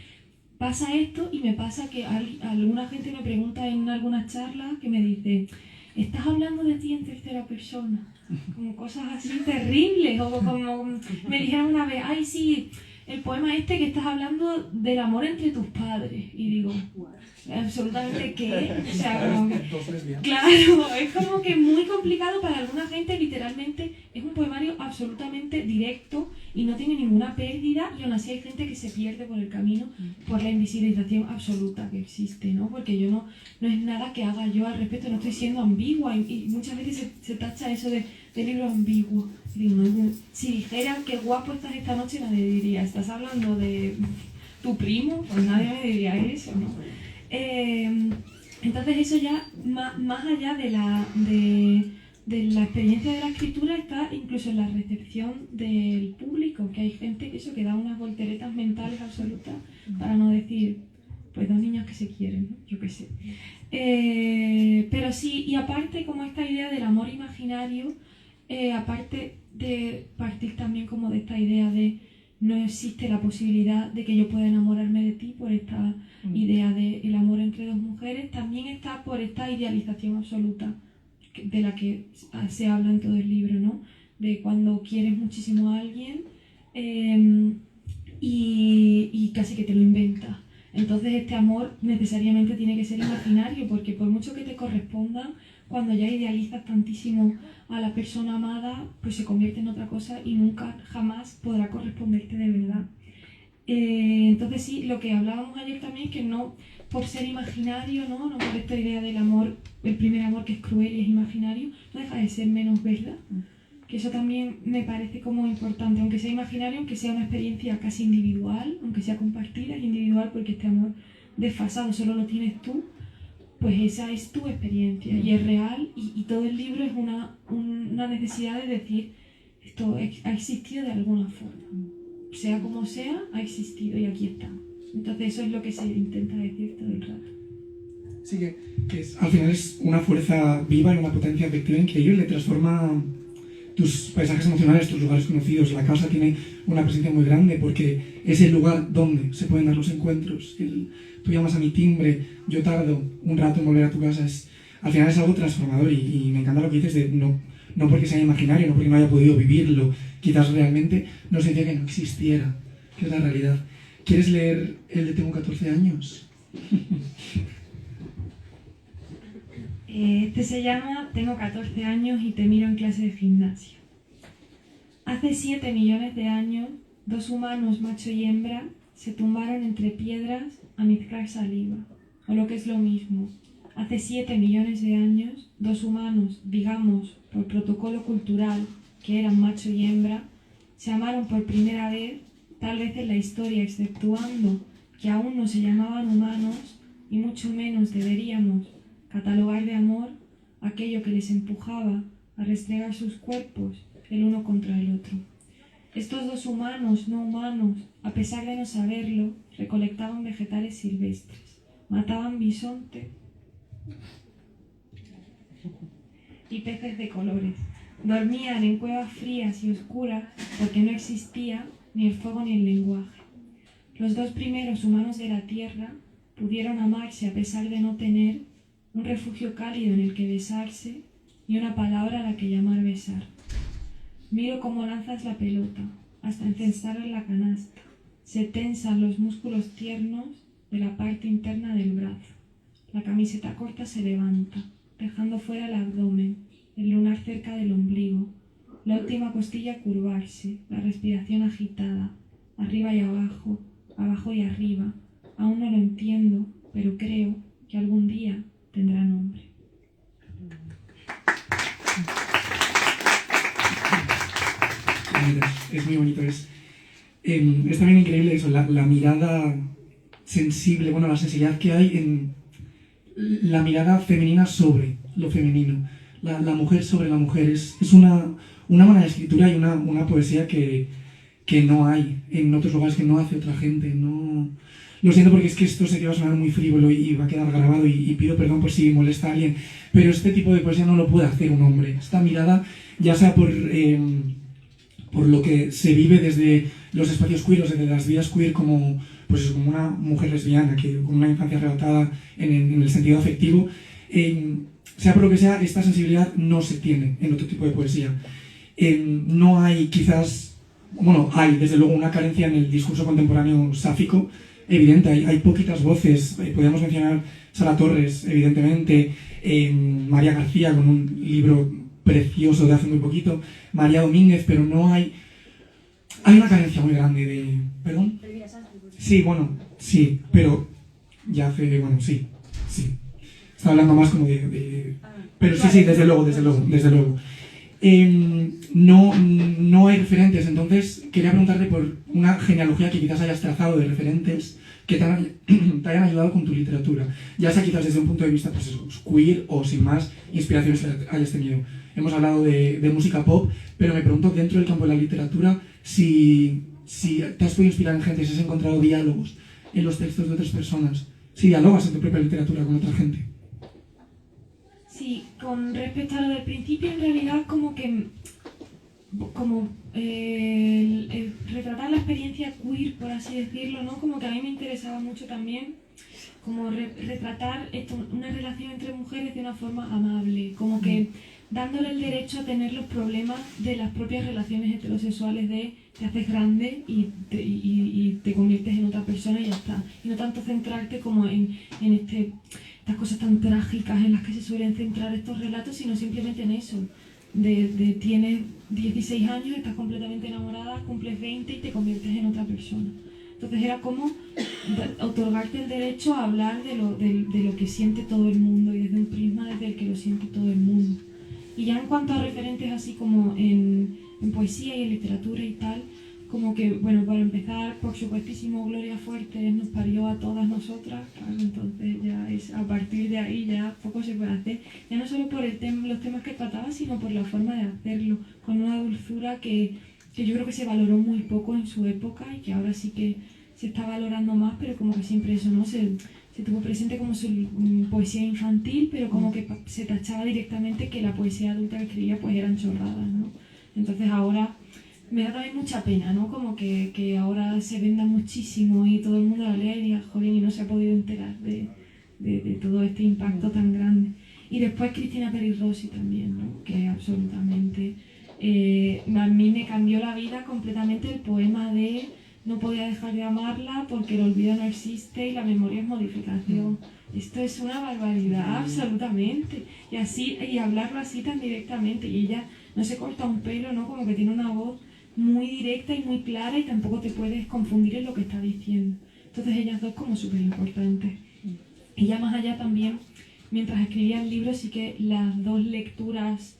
Speaker 2: pasa esto, y me pasa que alguna gente me pregunta en algunas charlas que me dice, ¿estás hablando de ti en tercera persona? Como cosas así terribles, o como me dijeron una vez, ay sí, el poema este que estás hablando del amor entre tus padres, y digo, absolutamente qué, o sea, como que, claro, es como que muy complicado para alguna gente. Literalmente es un poemario absolutamente directo y no tiene ninguna pérdida, y aún así hay gente que se pierde por el camino por la invisibilización absoluta que existe, ¿no? Porque yo no es nada que haga yo al respecto, no estoy siendo ambigua, y muchas veces se tacha eso de libro ambiguo. Digo, si dijera qué guapo estás esta noche, nadie diría, ¿estás hablando de tu primo? Pues nadie me diría eso, ¿no? Entonces eso ya, más allá de la experiencia de la escritura, está incluso en la recepción del público, que hay gente que da unas volteretas mentales absolutas, para no decir, pues dos niños que se quieren, ¿no? Yo qué sé. Pero sí, y aparte como esta idea del amor imaginario, aparte de partir también como de esta idea de no existe la posibilidad de que yo pueda enamorarme de ti, por esta idea del amor entre dos mujeres, también está por esta idealización absoluta de la que se habla en todo el libro, ¿no? De cuando quieres muchísimo a alguien y casi que te lo inventas. Entonces este amor necesariamente tiene que ser imaginario, porque por mucho que te correspondan, cuando ya idealizas tantísimo a la persona amada, pues se convierte en otra cosa y nunca, jamás podrá corresponderte de verdad. Entonces sí, lo que hablábamos ayer también, que no por ser imaginario, no por esta idea del amor, el primer amor que es cruel y es imaginario, no deja de ser menos verdad. Que eso también me parece como importante, aunque sea imaginario, aunque sea una experiencia casi individual, aunque sea compartida, es individual porque este amor desfasado solo lo tienes tú, pues esa es tu experiencia y es real, y todo el libro es una necesidad de decir, esto ha existido de alguna forma, sea como sea, ha existido y aquí está. Entonces eso es lo que se intenta decir todo el rato.
Speaker 1: Sí, que al final es una fuerza viva y una potencia afectiva increíble, transforma tus paisajes emocionales, tus lugares conocidos. La casa tiene una presencia muy grande porque es el lugar donde se pueden dar los encuentros. Tú llamas a mi timbre, yo tardo un rato en volver a tu casa. Al final es algo transformador y me encanta lo que dices de no porque sea imaginario, no porque no haya podido vivirlo, quizás realmente no sentía que no existiera, que es la realidad. ¿Quieres leer el de Tengo 14 años?
Speaker 2: Este se llama Tengo 14 años y te miro en clase de gimnasia. Hace 7 millones de años, dos humanos, macho y hembra, se tumbaron entre piedras a mezclar saliva. O lo que es lo mismo, hace 7 millones de años, dos humanos, digamos, por protocolo cultural, que eran macho y hembra, se amaron por primera vez, tal vez en la historia, exceptuando que aún no se llamaban humanos y mucho menos deberíamos catalogar de amor aquello que les empujaba a restregar sus cuerpos el uno contra el otro. Estos dos humanos no humanos, a pesar de no saberlo, recolectaban vegetales silvestres, mataban bisonte y peces de colores, dormían en cuevas frías y oscuras porque no existía ni el fuego ni el lenguaje. Los dos primeros humanos de la Tierra pudieron amarse a pesar de no tener un refugio cálido en el que besarse y una palabra a la que llamar besar. Miro cómo lanzas la pelota hasta encestar en la canasta. Se tensan los músculos tiernos de la parte interna del brazo. La camiseta corta se levanta, dejando fuera el abdomen, el lunar cerca del ombligo, la última costilla curvarse, la respiración agitada, arriba y abajo, abajo y arriba. Aún no lo entiendo, pero creo que algún día tendrá nombre.
Speaker 1: Es muy bonito, es también increíble eso, la mirada sensible, bueno, la sensibilidad que hay en la mirada femenina sobre lo femenino, la mujer sobre la mujer, es una manera de escritura y una poesía que no hay en otros lugares, que no hace otra gente, no... Lo siento porque es que esto se va a sonar muy frívolo y va a quedar grabado y pido perdón por si molesta a alguien, pero este tipo de poesía no lo puede hacer un hombre. Esta mirada, ya sea por lo que se vive desde los espacios queer, o desde las vidas queer como una mujer lesbiana, con una infancia arrebatada en el sentido afectivo, sea por lo que sea, esta sensibilidad no se tiene en otro tipo de poesía. No hay quizás, bueno, hay desde luego una carencia en el discurso contemporáneo sáfico, evidente, hay poquitas voces, podríamos mencionar Sara Torres, evidentemente, María García con un libro precioso de hace muy poquito, María Domínguez, pero no hay una carencia muy grande de... ¿Perdón? Sí, bueno, sí, pero ya hace, bueno, sí. Estaba hablando más como de... Pero sí, desde luego. No hay referentes, entonces quería preguntarte por una genealogía que quizás hayas trazado de referentes que te hayan ayudado con tu literatura, ya sea quizás desde un punto de vista pues eso, queer o sin más inspiraciones que hayas tenido. Hemos hablado de música pop, pero me pregunto dentro del campo de la literatura si te has podido inspirar en gente, si has encontrado diálogos en los textos de otras personas, si dialogas en tu propia literatura con otra gente.
Speaker 2: Sí, con respecto a lo del principio, en realidad el retratar la experiencia queer, por así decirlo, ¿no? Como que a mí me interesaba mucho también como retratar una relación entre mujeres de una forma amable, como que dándole el derecho a tener los problemas de las propias relaciones heterosexuales de te haces grande y te conviertes en otra persona y ya está. Y no tanto centrarte como en estas cosas tan trágicas en las que se suelen centrar estos relatos, sino simplemente en eso. Tienes 16 años, estás completamente enamorada, cumples 20 y te conviertes en otra persona. Entonces era como otorgarte el derecho a hablar de lo que siente todo el mundo y desde un prisma desde el que lo siente todo el mundo. Y ya en cuanto a referentes así como en poesía y en literatura y tal, como que, bueno, para empezar, por supuestísimo, Gloria Fuertes nos parió a todas nosotras, claro, entonces ya es, a partir de ahí ya poco se puede hacer, ya no solo por los temas que trataba, sino por la forma de hacerlo, con una dulzura que yo creo que se valoró muy poco en su época y que ahora sí que se está valorando más, pero como que siempre eso, ¿no? Se tuvo presente como su poesía infantil, pero como que se tachaba directamente que la poesía adulta que escribía pues eran chorradas, ¿no? Entonces ahora me da también mucha pena, ¿no? Como que ahora se venda muchísimo y todo el mundo la lea y diga, joder, y no se ha podido enterar de todo este impacto tan grande. Y después Cristina Peri Rossi también, ¿no? Que absolutamente... a mí me cambió la vida completamente el poema de no podía dejar de amarla porque el olvido no existe y la memoria es modificación. Esto es una barbaridad, absolutamente. Y hablarlo así tan directamente. Y ella no se corta un pelo, ¿no? Como que tiene una voz muy directa y muy clara y tampoco te puedes confundir en lo que está diciendo. Entonces ellas dos como súper importantes. Y ya más allá también, mientras escribía el libro, sí que las dos lecturas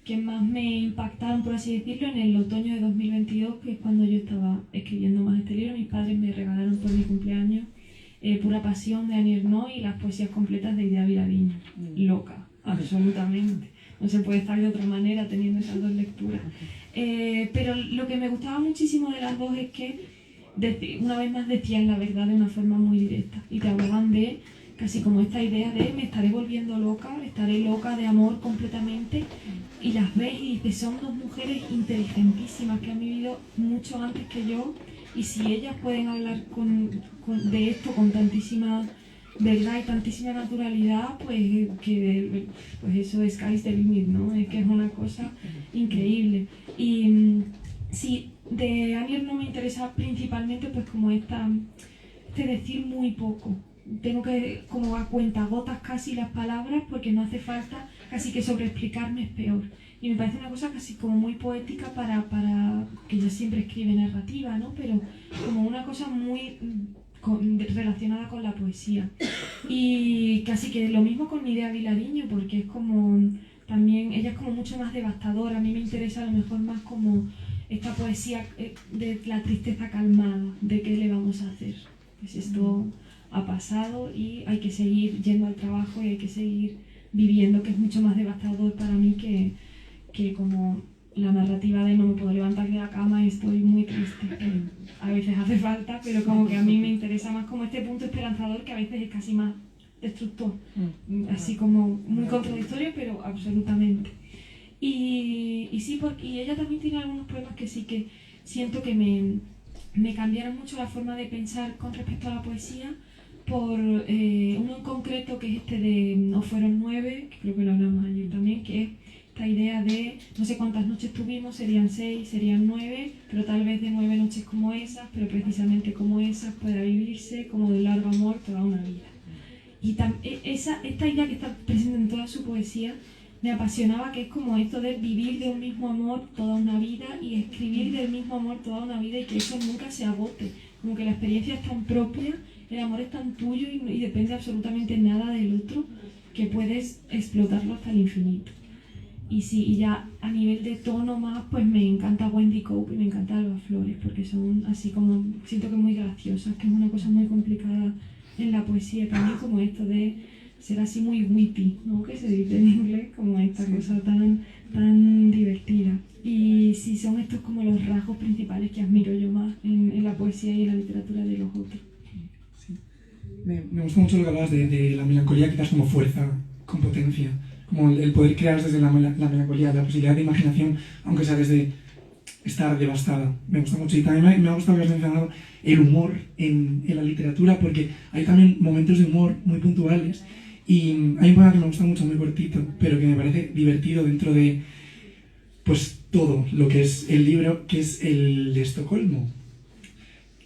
Speaker 2: que más me impactaron, por así decirlo, en el otoño de 2022, que es cuando yo estaba escribiendo más este libro. Mis padres me regalaron por mi cumpleaños Pura Pasión de Annie Ernaux y las poesías completas de Idea Vilariño. Loca, absolutamente. No se puede estar de otra manera teniendo esas dos lecturas. Pero lo que me gustaba muchísimo de las dos es que una vez más decían la verdad de una forma muy directa y te hablaban de casi como esta idea de me estaré volviendo loca, estaré loca de amor completamente, y las ves y dices, son dos mujeres inteligentísimas que han vivido mucho antes que yo, y si ellas pueden hablar de esto con tantísima verdad y tantísima naturalidad, pues eso es sky's the limit, ¿no? Es que es una cosa increíble. Y sí, de Annie no me interesa principalmente pues como este decir muy poco. Tengo que, como a cuentagotas casi las palabras, porque no hace falta, casi que sobreexplicarme es peor. Y me parece una cosa casi como muy poética para que ella siempre escribe narrativa, ¿no? Pero como una cosa muy relacionada con la poesía. Y casi que lo mismo con Idea Vilariño, porque es como, también, ella es como mucho más devastadora. A mí me interesa a lo mejor más como esta poesía de la tristeza calmada, de qué le vamos a hacer. Pues esto ha pasado y hay que seguir yendo al trabajo y hay que seguir viviendo, que es mucho más devastador para mí que como la narrativa de no me puedo levantar de la cama y estoy muy triste, que a veces hace falta, pero como que a mí me interesa más como este punto esperanzador, que a veces es casi más destructor, así como muy contradictorio, pero absolutamente. Y sí, y ella también tiene algunos poemas que sí que siento que me cambiaron mucho la forma de pensar con respecto a la poesía, por uno en concreto, que es este de No fueron 9, que creo que lo hablamos ayer también, que es esta idea de no sé cuántas noches tuvimos, serían 6, serían 9, pero tal vez de 9 noches como esas, pero precisamente como esas pueda vivirse como de un largo amor toda una vida. Y esta idea que está presente en toda su poesía me apasionaba, que es como esto de vivir de un mismo amor toda una vida y escribir del mismo amor toda una vida, y que eso nunca se agote, como que la experiencia es tan propia, el amor es tan tuyo y depende absolutamente nada del otro, que puedes explotarlo hasta el infinito. Y sí, y ya a nivel de tono más, pues me encanta Wendy Cope y me encanta Alba Flores, porque son así como, siento que muy graciosas, que es una cosa muy complicada en la poesía también, como esto de ser así muy witty, ¿no? Que se dice en inglés, como esta cosa tan divertida. Y sí, son estos como los rasgos principales que admiro yo más en la poesía y en la literatura de los otros.
Speaker 1: Sí. Me gusta mucho lo que hablabas de la melancolía, quizás como fuerza, con potencia, como el poder crear desde la melancolía, la posibilidad de imaginación, aunque sea desde estar devastada. Me gusta mucho. Y también me ha gustado que has mencionado el humor en la literatura, porque hay también momentos de humor muy puntuales. Y hay un poema que me gusta mucho, muy cortito, pero que me parece divertido dentro de pues todo lo que es el libro, que es el de Estocolmo.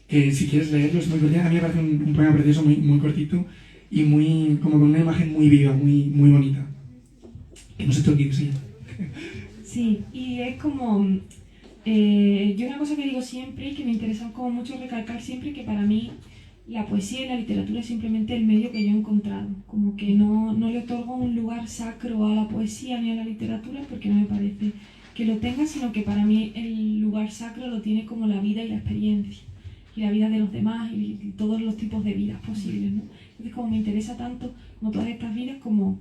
Speaker 1: Que si quieres leerlo es muy cortito. A mí me parece un poema precioso, muy cortito y muy, como con una imagen muy viva, muy bonita. Que no se te olvide, sí.
Speaker 2: Sí, y es como... yo una cosa que digo siempre y que me interesa como mucho recalcar siempre, que para mí la poesía y la literatura es simplemente el medio que yo he encontrado. Como que no le otorgo un lugar sacro a la poesía ni a la literatura, porque no me parece que lo tenga, sino que para mí el lugar sacro lo tiene como la vida y la experiencia, y la vida de los demás y todos los tipos de vidas posibles, ¿no? Entonces, como me interesa tanto como todas estas vidas, como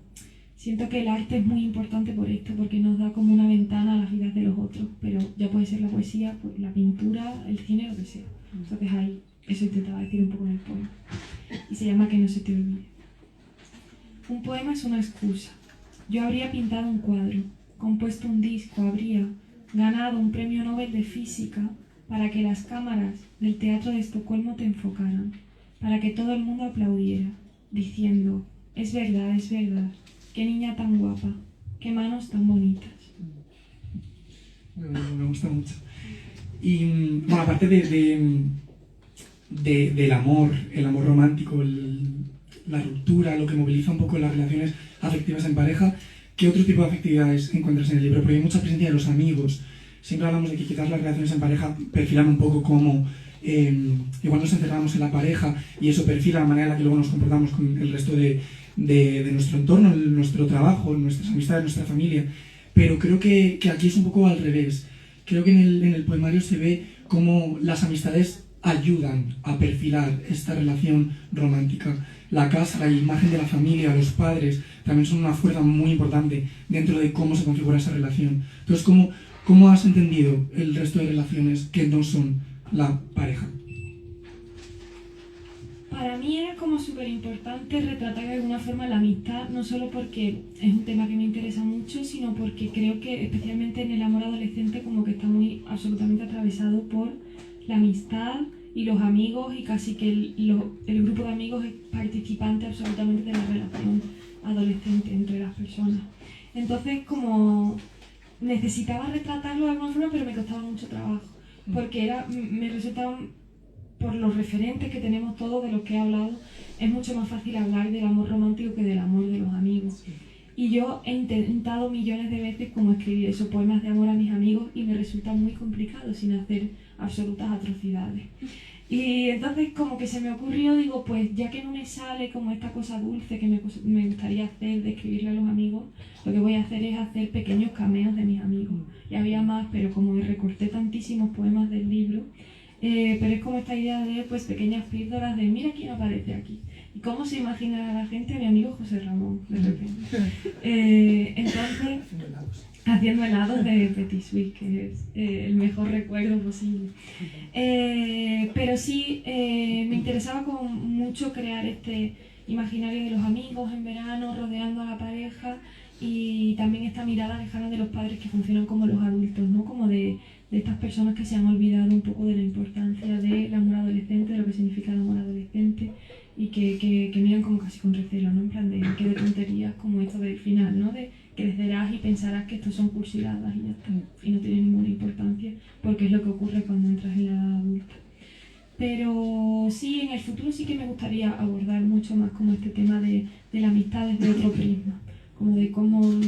Speaker 2: siento que el arte es muy importante por esto, porque nos da como una ventana a las vidas de los otros, pero ya puede ser la poesía, pues la pintura, el cine, lo que sea. Entonces ahí, eso intentaba decir un poco en el poema. Y se llama Que no se te olvide. Un poema es una excusa. Yo habría pintado un cuadro, compuesto un disco, habría, ganado un premio Nobel de Física para que las cámaras del Teatro de Estocolmo te enfocaran, para que todo el mundo aplaudiera, diciendo, es verdad, qué niña tan guapa, qué manos tan bonitas.
Speaker 1: Me gusta mucho. Y bueno, aparte del amor, el amor romántico, la ruptura, lo que moviliza un poco las relaciones afectivas en pareja, ¿qué otro tipo de afectividades encuentras en el libro? Porque hay mucha presencia de los amigos. Siempre hablamos de que quizás las relaciones en pareja perfilan un poco como igual nos encerramos en la pareja y eso perfila la manera en la que luego nos comportamos con el resto de nuestro entorno, nuestro trabajo, nuestras amistades, nuestra familia. Pero creo que aquí es un poco al revés. Creo que en el poemario se ve cómo las amistades ayudan a perfilar esta relación romántica. La casa, la imagen de la familia, los padres, también son una fuerza muy importante dentro de cómo se configura esa relación. Entonces, ¿cómo has entendido el resto de relaciones que no son la pareja?
Speaker 2: Para mí era como súper importante retratar de alguna forma la amistad, no solo porque es un tema que me interesa mucho, sino porque creo que especialmente en el amor adolescente como que está muy absolutamente atravesado por la amistad y los amigos, y casi que el grupo de amigos es participante absolutamente de la relación adolescente entre las personas. Entonces como necesitaba retratarlo de alguna forma, pero me costaba mucho trabajo, porque me resultaban, por los referentes que tenemos todos de los que he hablado, es mucho más fácil hablar del amor romántico que del amor de los amigos. Y yo he intentado millones de veces como escribir esos poemas de amor a mis amigos y me resulta muy complicado sin hacer absolutas atrocidades. Y entonces como que se me ocurrió, digo, pues ya que no me sale como esta cosa dulce que me gustaría hacer de escribirle a los amigos, lo que voy a hacer es hacer pequeños cameos de mis amigos. Y había más, pero como recorté tantísimos poemas del libro, pero es como esta idea de pues pequeñas píldoras de mira quién aparece aquí. ¿Y cómo se imagina la gente a mi amigo José Ramón, de repente? Entonces, haciendo helados de Petit Suisse, que es el mejor recuerdo posible. Pero sí, me interesaba como mucho crear este imaginario de los amigos en verano, rodeando a la pareja, y también esta mirada lejana de los padres que funcionan como los adultos, ¿no? Como de estas personas que se han olvidado un poco de la importancia del amor adolescente, de lo que significa el amor adolescente, y que miran como casi con recelo, ¿no? En plan de que de tonterías como esto del final, ¿no? De crecerás y pensarás que estos son cursiladas y ya está, y no tiene ninguna importancia, porque es lo que ocurre cuando entras en la edad adulta. Pero sí, en el futuro sí que me gustaría abordar mucho más como este tema de la amistad desde otro prisma, como de cómo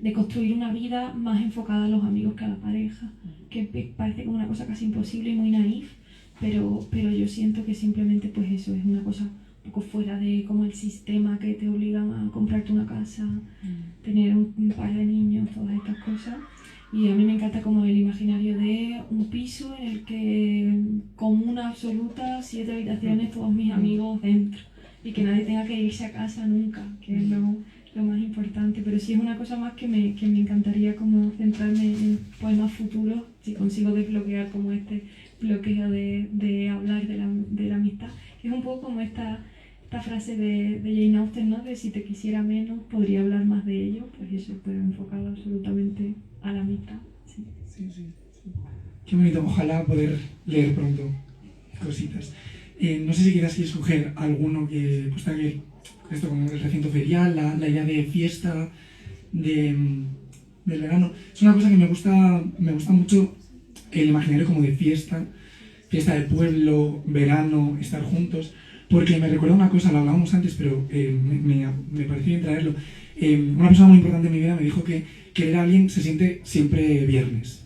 Speaker 2: de construir una vida más enfocada a los amigos que a la pareja, que parece como una cosa casi imposible y muy naif, pero yo siento que simplemente pues eso es una cosa un poco fuera de como el sistema que te obligan a comprarte una casa, tener un par de niños, todas estas cosas. Y a mí me encanta como el imaginario de un piso en el que comuna absoluta, 7 habitaciones, todos mis amigos dentro, y que nadie tenga que irse a casa nunca, que es lo más importante. Pero sí es una cosa más que me encantaría como centrarme en poemas futuros, si consigo desbloquear como este bloqueo de hablar de la amistad, que es un poco como esta frase de Jane Austen, ¿no? De si te quisiera menos, podría hablar más de ello, pues eso, pero enfocado absolutamente a la amistad. Sí.
Speaker 1: Sí. Qué bonito, ojalá poder leer pronto cositas. No sé si quieras escoger alguno que pues tenga que ver con esto, con el recinto ferial, la idea de fiesta, del verano. Es una cosa que me gusta mucho, el imaginario como de fiesta de pueblo, verano, estar juntos, porque me recuerda una cosa, lo hablábamos antes, pero me pareció bien traerlo. Una persona muy importante en mi vida me dijo que querer a alguien se siente siempre viernes,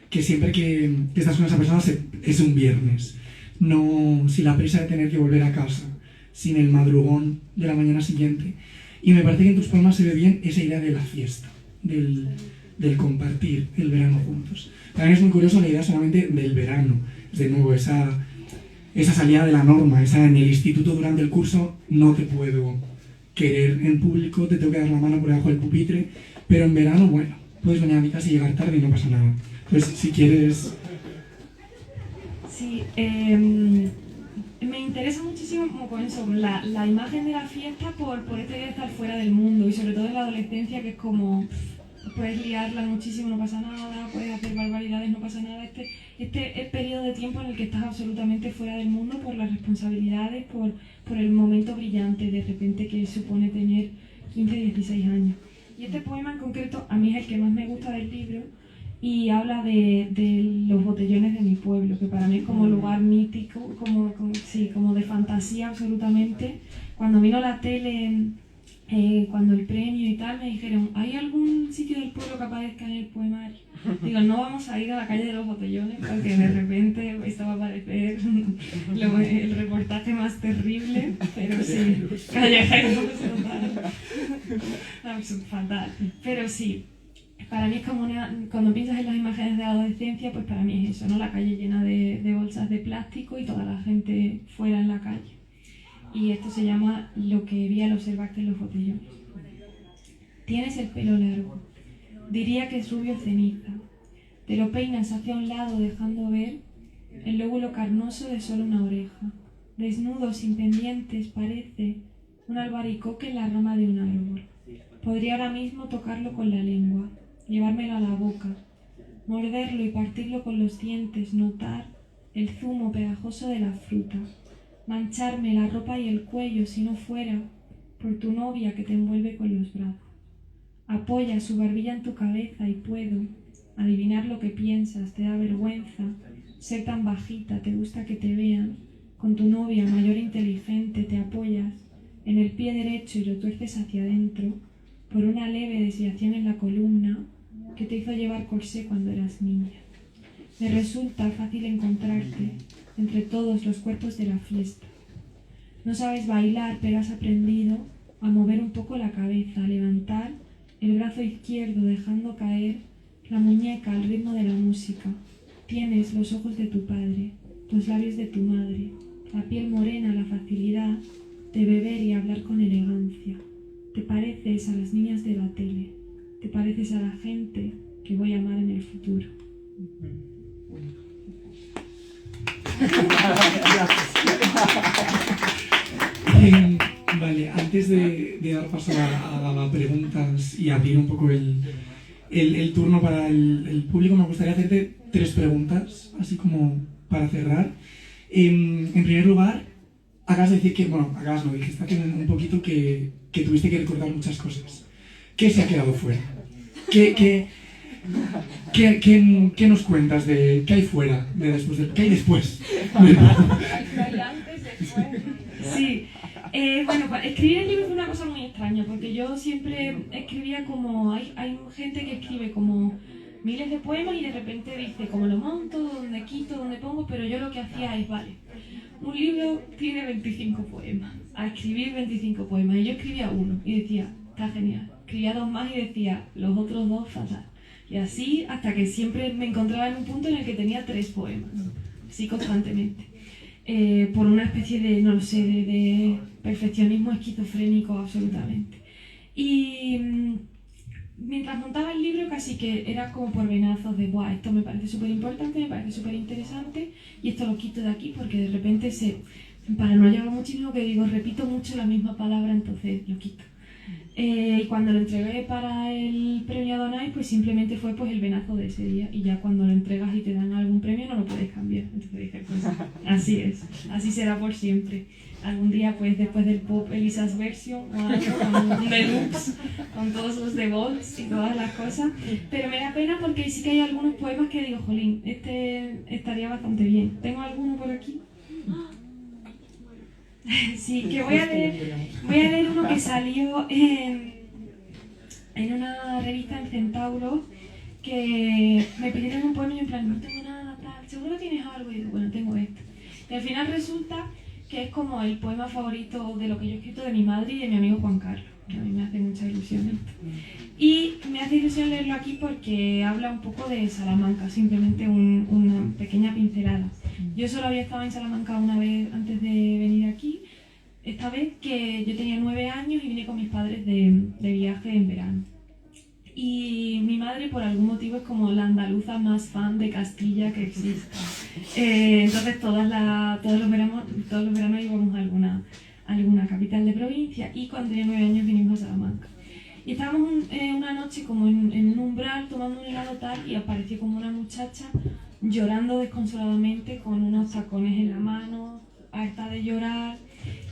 Speaker 1: que siempre que estás con esa persona es un viernes, no sin la prisa de tener que volver a casa, sin el madrugón de la mañana siguiente. Y me parece que en tus poemas se ve bien esa idea de la fiesta, del compartir el verano juntos. También es muy curioso la idea solamente del verano, de nuevo esa salida de la norma, en el instituto durante el curso no te puedo querer en público, te tengo que dar la mano por debajo del pupitre, pero en verano, bueno, puedes venir a mi casa y llegar tarde y no pasa nada. Entonces, si quieres...
Speaker 2: Sí, me interesa muchísimo como con eso, la imagen de la fiesta por esta idea de estar fuera del mundo, y sobre todo en la adolescencia, que es como puedes liarla muchísimo, no pasa nada, puedes hacer barbaridades, no pasa nada. Este es periodo de tiempo en el que estás absolutamente fuera del mundo por las responsabilidades, por el momento brillante de repente que supone tener 15, 16 años. Y este poema en concreto a mí es el que más me gusta del libro y habla de los botellones de mi pueblo, que para mí es como lugar mítico, como de fantasía absolutamente. Cuando vino la tele, cuando el premio y tal, me dijeron, ¿hay algún sitio del pueblo que aparezca en el poemario? Digo, no vamos a ir a la calle de los botellones porque de repente esto va a parecer el reportaje más terrible, pero sí, callejero, fatal, pero sí. Para mí es como cuando piensas en las imágenes de la adolescencia, pues para mí es eso, ¿no? La calle llena de bolsas de plástico y toda la gente fuera en la calle. Y esto se llama Lo que vi al observarte en los botellones. Tienes el pelo largo, diría que es rubio ceniza. Te lo peinas hacia un lado dejando ver el lóbulo carnoso de solo una oreja. Desnudo, sin pendientes, parece un albaricoque en la rama de un árbol. Podría ahora mismo tocarlo con la lengua, llevármelo a la boca, morderlo y partirlo con los dientes, notar el zumo pegajoso de la fruta, mancharme la ropa y el cuello si no fuera por tu novia que te envuelve con los brazos. Apoya su barbilla en tu cabeza y puedo adivinar lo que piensas, te da vergüenza ser tan bajita, te gusta que te vean, con tu novia mayor e inteligente te apoyas en el pie derecho y lo tuerces hacia adentro por una leve desviación en la columna que te hizo llevar corsé cuando eras niña. Me resulta fácil encontrarte entre todos los cuerpos de la fiesta. No sabes bailar, pero has aprendido a mover un poco la cabeza, a levantar el brazo izquierdo dejando caer la muñeca al ritmo de la música. Tienes los ojos de tu padre, los labios de tu madre, la piel morena, la facilidad de beber y hablar con elegancia. Te pareces a las niñas de la tele, te pareces a la gente que voy a amar en el futuro.
Speaker 1: Vale, antes de dar paso a preguntas y abrir un poco el turno para el público, me gustaría hacerte 3 preguntas, así como para cerrar. En primer lugar, acabas de decir que, dijiste hace un poquito que tuviste que recordar muchas cosas. ¿Qué se ha quedado fuera? ¿Qué nos cuentas de qué hay fuera, de después, qué hay después?
Speaker 2: Hay antes, después. Sí. Bueno, escribir el libro fue una cosa muy extraña, porque yo siempre escribía como... Hay gente que escribe como miles de poemas y de repente dice como lo monto, donde quito, donde pongo, pero yo lo que hacía es, vale, un libro tiene 25 poemas, a escribir 25 poemas, y yo escribía uno y decía, está genial, escribía 2 más y decía, los otros 2 fatal. Y así hasta que siempre me encontraba en un punto en el que tenía 3 poemas, así constantemente. Por una especie de, no lo sé, de perfeccionismo esquizofrénico absolutamente. Y mientras montaba el libro casi que era como por venazos de, buah, esto me parece súper importante, me parece súper interesante y esto lo quito de aquí porque de repente me paranoiaba muchísimo que digo, repito mucho la misma palabra, entonces lo quito. Y cuando lo entregué para el premio Adonai, pues simplemente fue pues el venazo de ese día y ya cuando lo entregas y te dan algún premio no lo puedes cambiar. Entonces dije, pues así es, así será por siempre. Algún día pues después del pop Elisa's Version o algo, con un deluxe, con todos los de Volts y todas las cosas. Pero me da pena porque sí que hay algunos poemas que digo, jolín, este estaría bastante bien. ¿Tengo alguno por aquí? Sí, que voy a leer uno que salió en una revista en Centauro, que me pidieron un poema y en plan, no tengo nada, tal, seguro tienes algo, y digo, bueno, tengo esto. Y al final resulta que es como el poema favorito de lo que yo he escrito de mi madre y de mi amigo Juan Carlos, que a mí me hace mucha ilusión esto. Y me hace ilusión leerlo aquí porque habla un poco de Salamanca, simplemente una pequeña pincelada. Yo solo había estado en Salamanca una vez antes de venir aquí, esta vez que yo tenía 9 años y vine con mis padres de viaje en verano. Y mi madre por algún motivo es como la andaluza más fan de Castilla que existe. Entonces todos los veranos íbamos a alguna capital de provincia y cuando tenía 9 años vinimos a Salamanca. Y estábamos una noche como en un umbral tomando un helado tal y apareció como una muchacha llorando desconsoladamente con unos tacones en la mano, harta de llorar.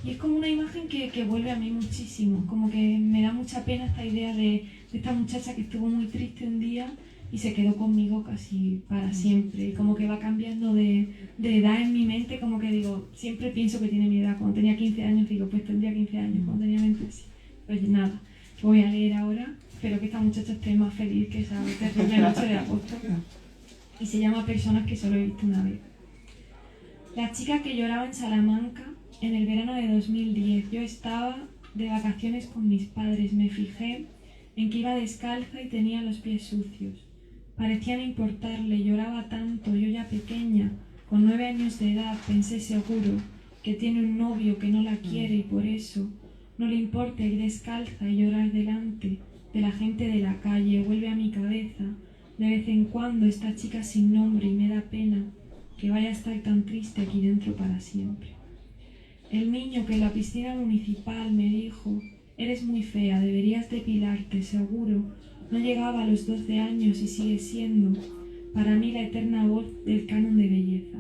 Speaker 2: Y es como una imagen que vuelve a mí muchísimo, como que me da mucha pena esta idea de esta muchacha que estuvo muy triste un día y se quedó conmigo casi para siempre. Y como que va cambiando de edad en mi mente, como que digo, siempre pienso que tiene mi edad. Cuando tenía 15 años digo, pues tendría 15 años, cuando tenía 20 sí. Pues nada, voy a leer ahora. Espero que esta muchacha esté más feliz que esa terrible noche de agosto. Y se llama Personas que solo he visto una vez. La chica que lloraba en Salamanca en el verano de 2010. Yo estaba de vacaciones con mis padres. Me fijé en que iba descalza y tenía los pies sucios. Parecía no importarle, lloraba tanto, yo ya pequeña, con 9 años de edad, pensé seguro que tiene un novio que no la quiere y por eso no le importa ir descalza y llorar delante de la gente de la calle. Vuelve a mi cabeza de vez en cuando esta chica sin nombre y me da pena que vaya a estar tan triste aquí dentro para siempre. El niño que en la piscina municipal me dijo: eres muy fea, deberías depilarte, seguro. No llegaba a los 12 años y sigue siendo para mí la eterna voz del canon de belleza.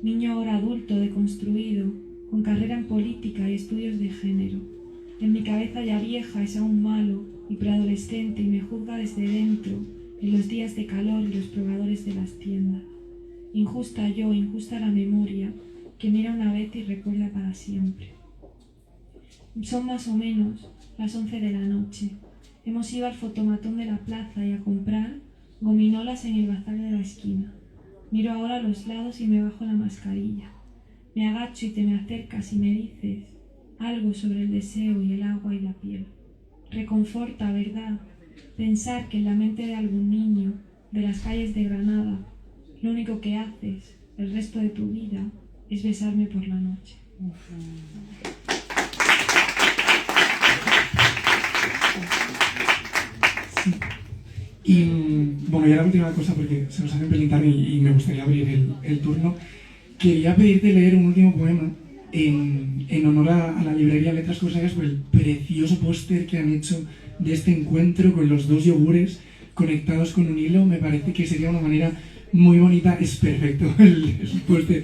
Speaker 2: Niño ahora adulto, deconstruido, con carrera en política y estudios de género. En mi cabeza ya vieja es aún malo y preadolescente y me juzga desde dentro en los días de calor y los probadores de las tiendas. Injusta yo, injusta la memoria, que mira una vez y recuerda para siempre. Son más o menos las 11 de la noche. Hemos ido al fotomatón de la plaza y a comprar gominolas en el bazar de la esquina. Miro ahora a los lados y me bajo la mascarilla. Me agacho y te me acercas y me dices algo sobre el deseo y el agua y la piel. Reconforta, ¿verdad? Pensar que en la mente de algún niño de las calles de Granada lo único que haces el resto de tu vida es besarme por la noche.
Speaker 1: Sí. Y bueno, ya la última cosa, porque se nos hace un pelín tarde y me gustaría abrir el turno. Quería pedirte leer un último poema en honor a la librería Letras Corsarias por el precioso póster que han hecho de este encuentro con los dos yogures conectados con un hilo. Me parece que sería una manera muy bonita, es perfecto el póster.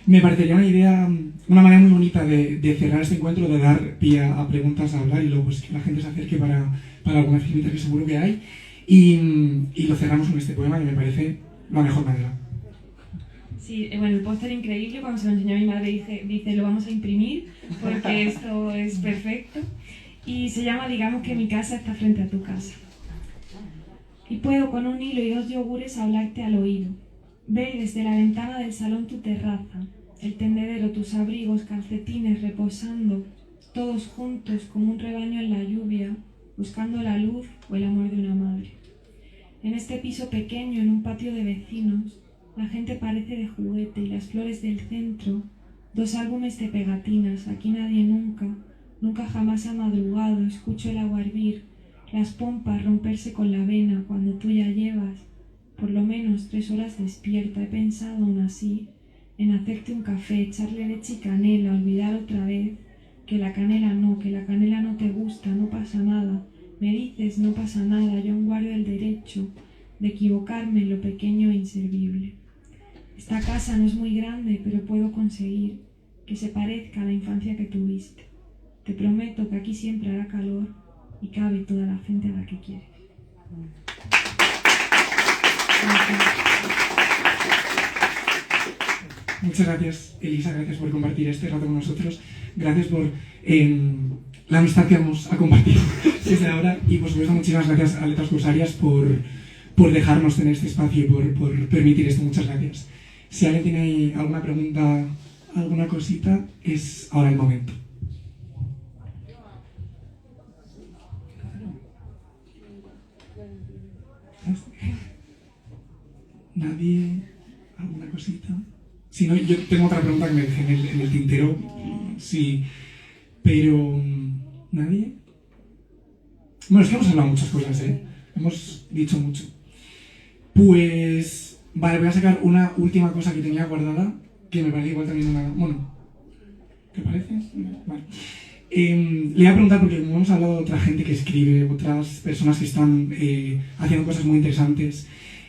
Speaker 1: Me parecería una idea, una manera muy bonita de cerrar este encuentro, de dar pie a preguntas, a hablar y luego pues, que la gente se acerque para alguna filmita que seguro que hay. Y lo cerramos con este poema que me parece la mejor manera.
Speaker 2: Sí, bueno, el póster increíble, cuando se lo enseñó a mi madre dice lo vamos a imprimir porque esto es perfecto. Y se llama Digamos que mi casa está frente a tu casa. Y puedo con un hilo y 2 yogures hablarte al oído. Ver desde la ventana del salón tu terraza, el tendedero, tus abrigos, calcetines reposando, todos juntos como un rebaño en la lluvia, buscando la luz o el amor de una madre. En este piso pequeño, en un patio de vecinos, la gente parece de juguete y las flores del centro, 2 álbumes de pegatinas, aquí nadie nunca jamás ha madrugado, escucho el agua hervir, las pompas romperse con la avena cuando tú ya llevas por lo menos 3 horas despierta. He pensado aún así en hacerte un café, echarle leche y canela, olvidar otra vez que la canela no te gusta, no pasa nada. Me dices no pasa nada, yo aún guardo el derecho de equivocarme en lo pequeño e inservible. Esta casa no es muy grande, pero puedo conseguir que se parezca a la infancia que tuviste. Te prometo que aquí siempre hará calor y cabe toda la gente a la que quieres.
Speaker 1: Muchas gracias, Elisa, gracias por compartir este rato con nosotros. Gracias por la amistad que vamos a compartir desde ahora y por supuesto muchísimas gracias a Letras Corsarias por dejarnos tener este espacio y por permitir esto. Muchas gracias. Si alguien tiene alguna pregunta, alguna cosita, es ahora el momento. ¿Nadie? ¿Alguna cosita? Si no, yo tengo otra pregunta que me dejé en el tintero. Sí, pero... ¿nadie? Bueno, es que hemos hablado muchas cosas, ¿eh? Hemos dicho mucho. Pues... Vale, voy a sacar una última cosa que tenía guardada, que me parece igual también una... Bueno, ¿qué parece? Vale. Le voy a preguntar, porque como hemos hablado de otra gente que escribe, otras personas que están haciendo cosas muy interesantes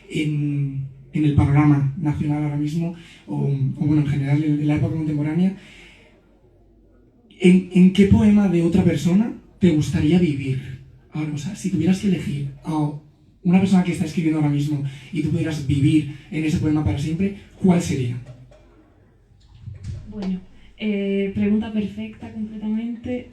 Speaker 1: en el panorama nacional ahora mismo, o bueno, en general en la época contemporánea, ¿en qué poema de otra persona te gustaría vivir? Ahora, o sea, si tuvieras que elegir a una persona que está escribiendo ahora mismo y tú pudieras vivir en ese poema para siempre, ¿cuál sería?
Speaker 2: Bueno, pregunta perfecta completamente.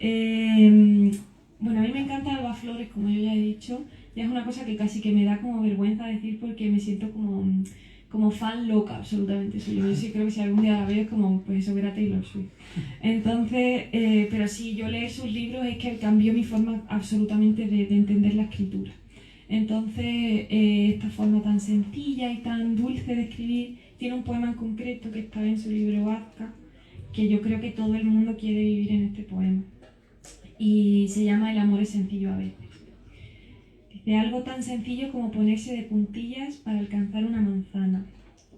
Speaker 2: Bueno, a mí me encanta Alba Flores, como yo ya he dicho, y es una cosa que casi que me da como vergüenza decir porque me siento como fan loca, absolutamente. Yo sí creo que si algún día la veo es como, pues eso era Taylor Swift. Entonces, pero sí, yo leer sus libros es que cambió mi forma absolutamente de entender la escritura. Entonces, esta forma tan sencilla y tan dulce de escribir, tiene un poema en concreto que está en su libro Azca, que yo creo que todo el mundo quiere vivir en este poema. Y se llama El amor es sencillo a veces. Dice: algo tan sencillo como ponerse de puntillas para alcanzar una manzana,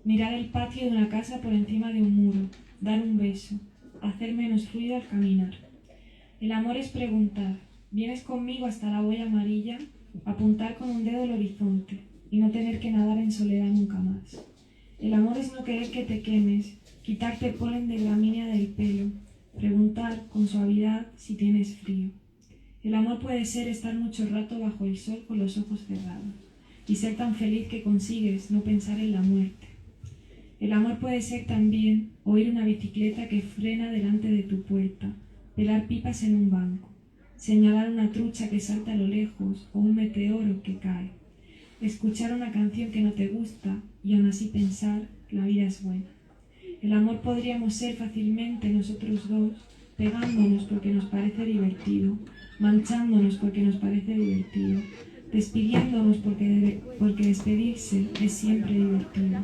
Speaker 2: mirar el patio de una casa por encima de un muro, dar un beso, hacer menos ruido al caminar. El amor es preguntar: ¿vienes conmigo hasta la boya amarilla? Apuntar con un dedo el horizonte y no tener que nadar en soledad nunca más. El amor es no querer que te quemes, quitarte polen de gramínea del pelo, preguntar con suavidad si tienes frío. El amor puede ser estar mucho rato bajo el sol con los ojos cerrados y ser tan feliz que consigues no pensar en la muerte. El amor puede ser también oír una bicicleta que frena delante de tu puerta, pelar pipas en un banco, señalar una trucha que salta a lo lejos o un meteoro que cae, escuchar una canción que no te gusta y aún así pensar: la vida es buena. El amor podríamos ser fácilmente nosotros dos, pegándonos porque nos parece divertido, manchándonos porque nos parece divertido, despidiéndonos porque despedirse es siempre divertido.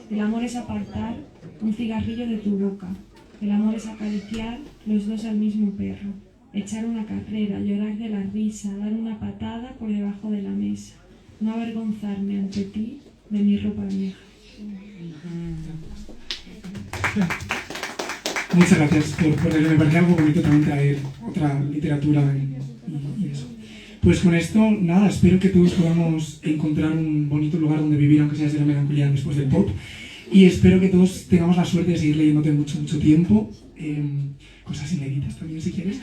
Speaker 2: El amor es apartar un cigarrillo de tu boca. El amor es acariciar los dos al mismo perro, echar una carrera, llorar de la risa, dar una patada por debajo de la mesa, no avergonzarme ante ti de mi ropa vieja.
Speaker 1: Muchas gracias por ello. Me parece algo bonito también traer otra literatura y eso. Pues con esto, nada, espero que todos podamos encontrar un bonito lugar donde vivir, aunque sea desde la melancolía después del pop. Y espero que todos tengamos la suerte de seguir leyéndote mucho tiempo. Cosas inéditas también, si quieres.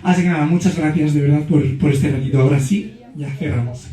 Speaker 1: Así que nada, muchas gracias de verdad por este ratito. Ahora sí, ya cerramos.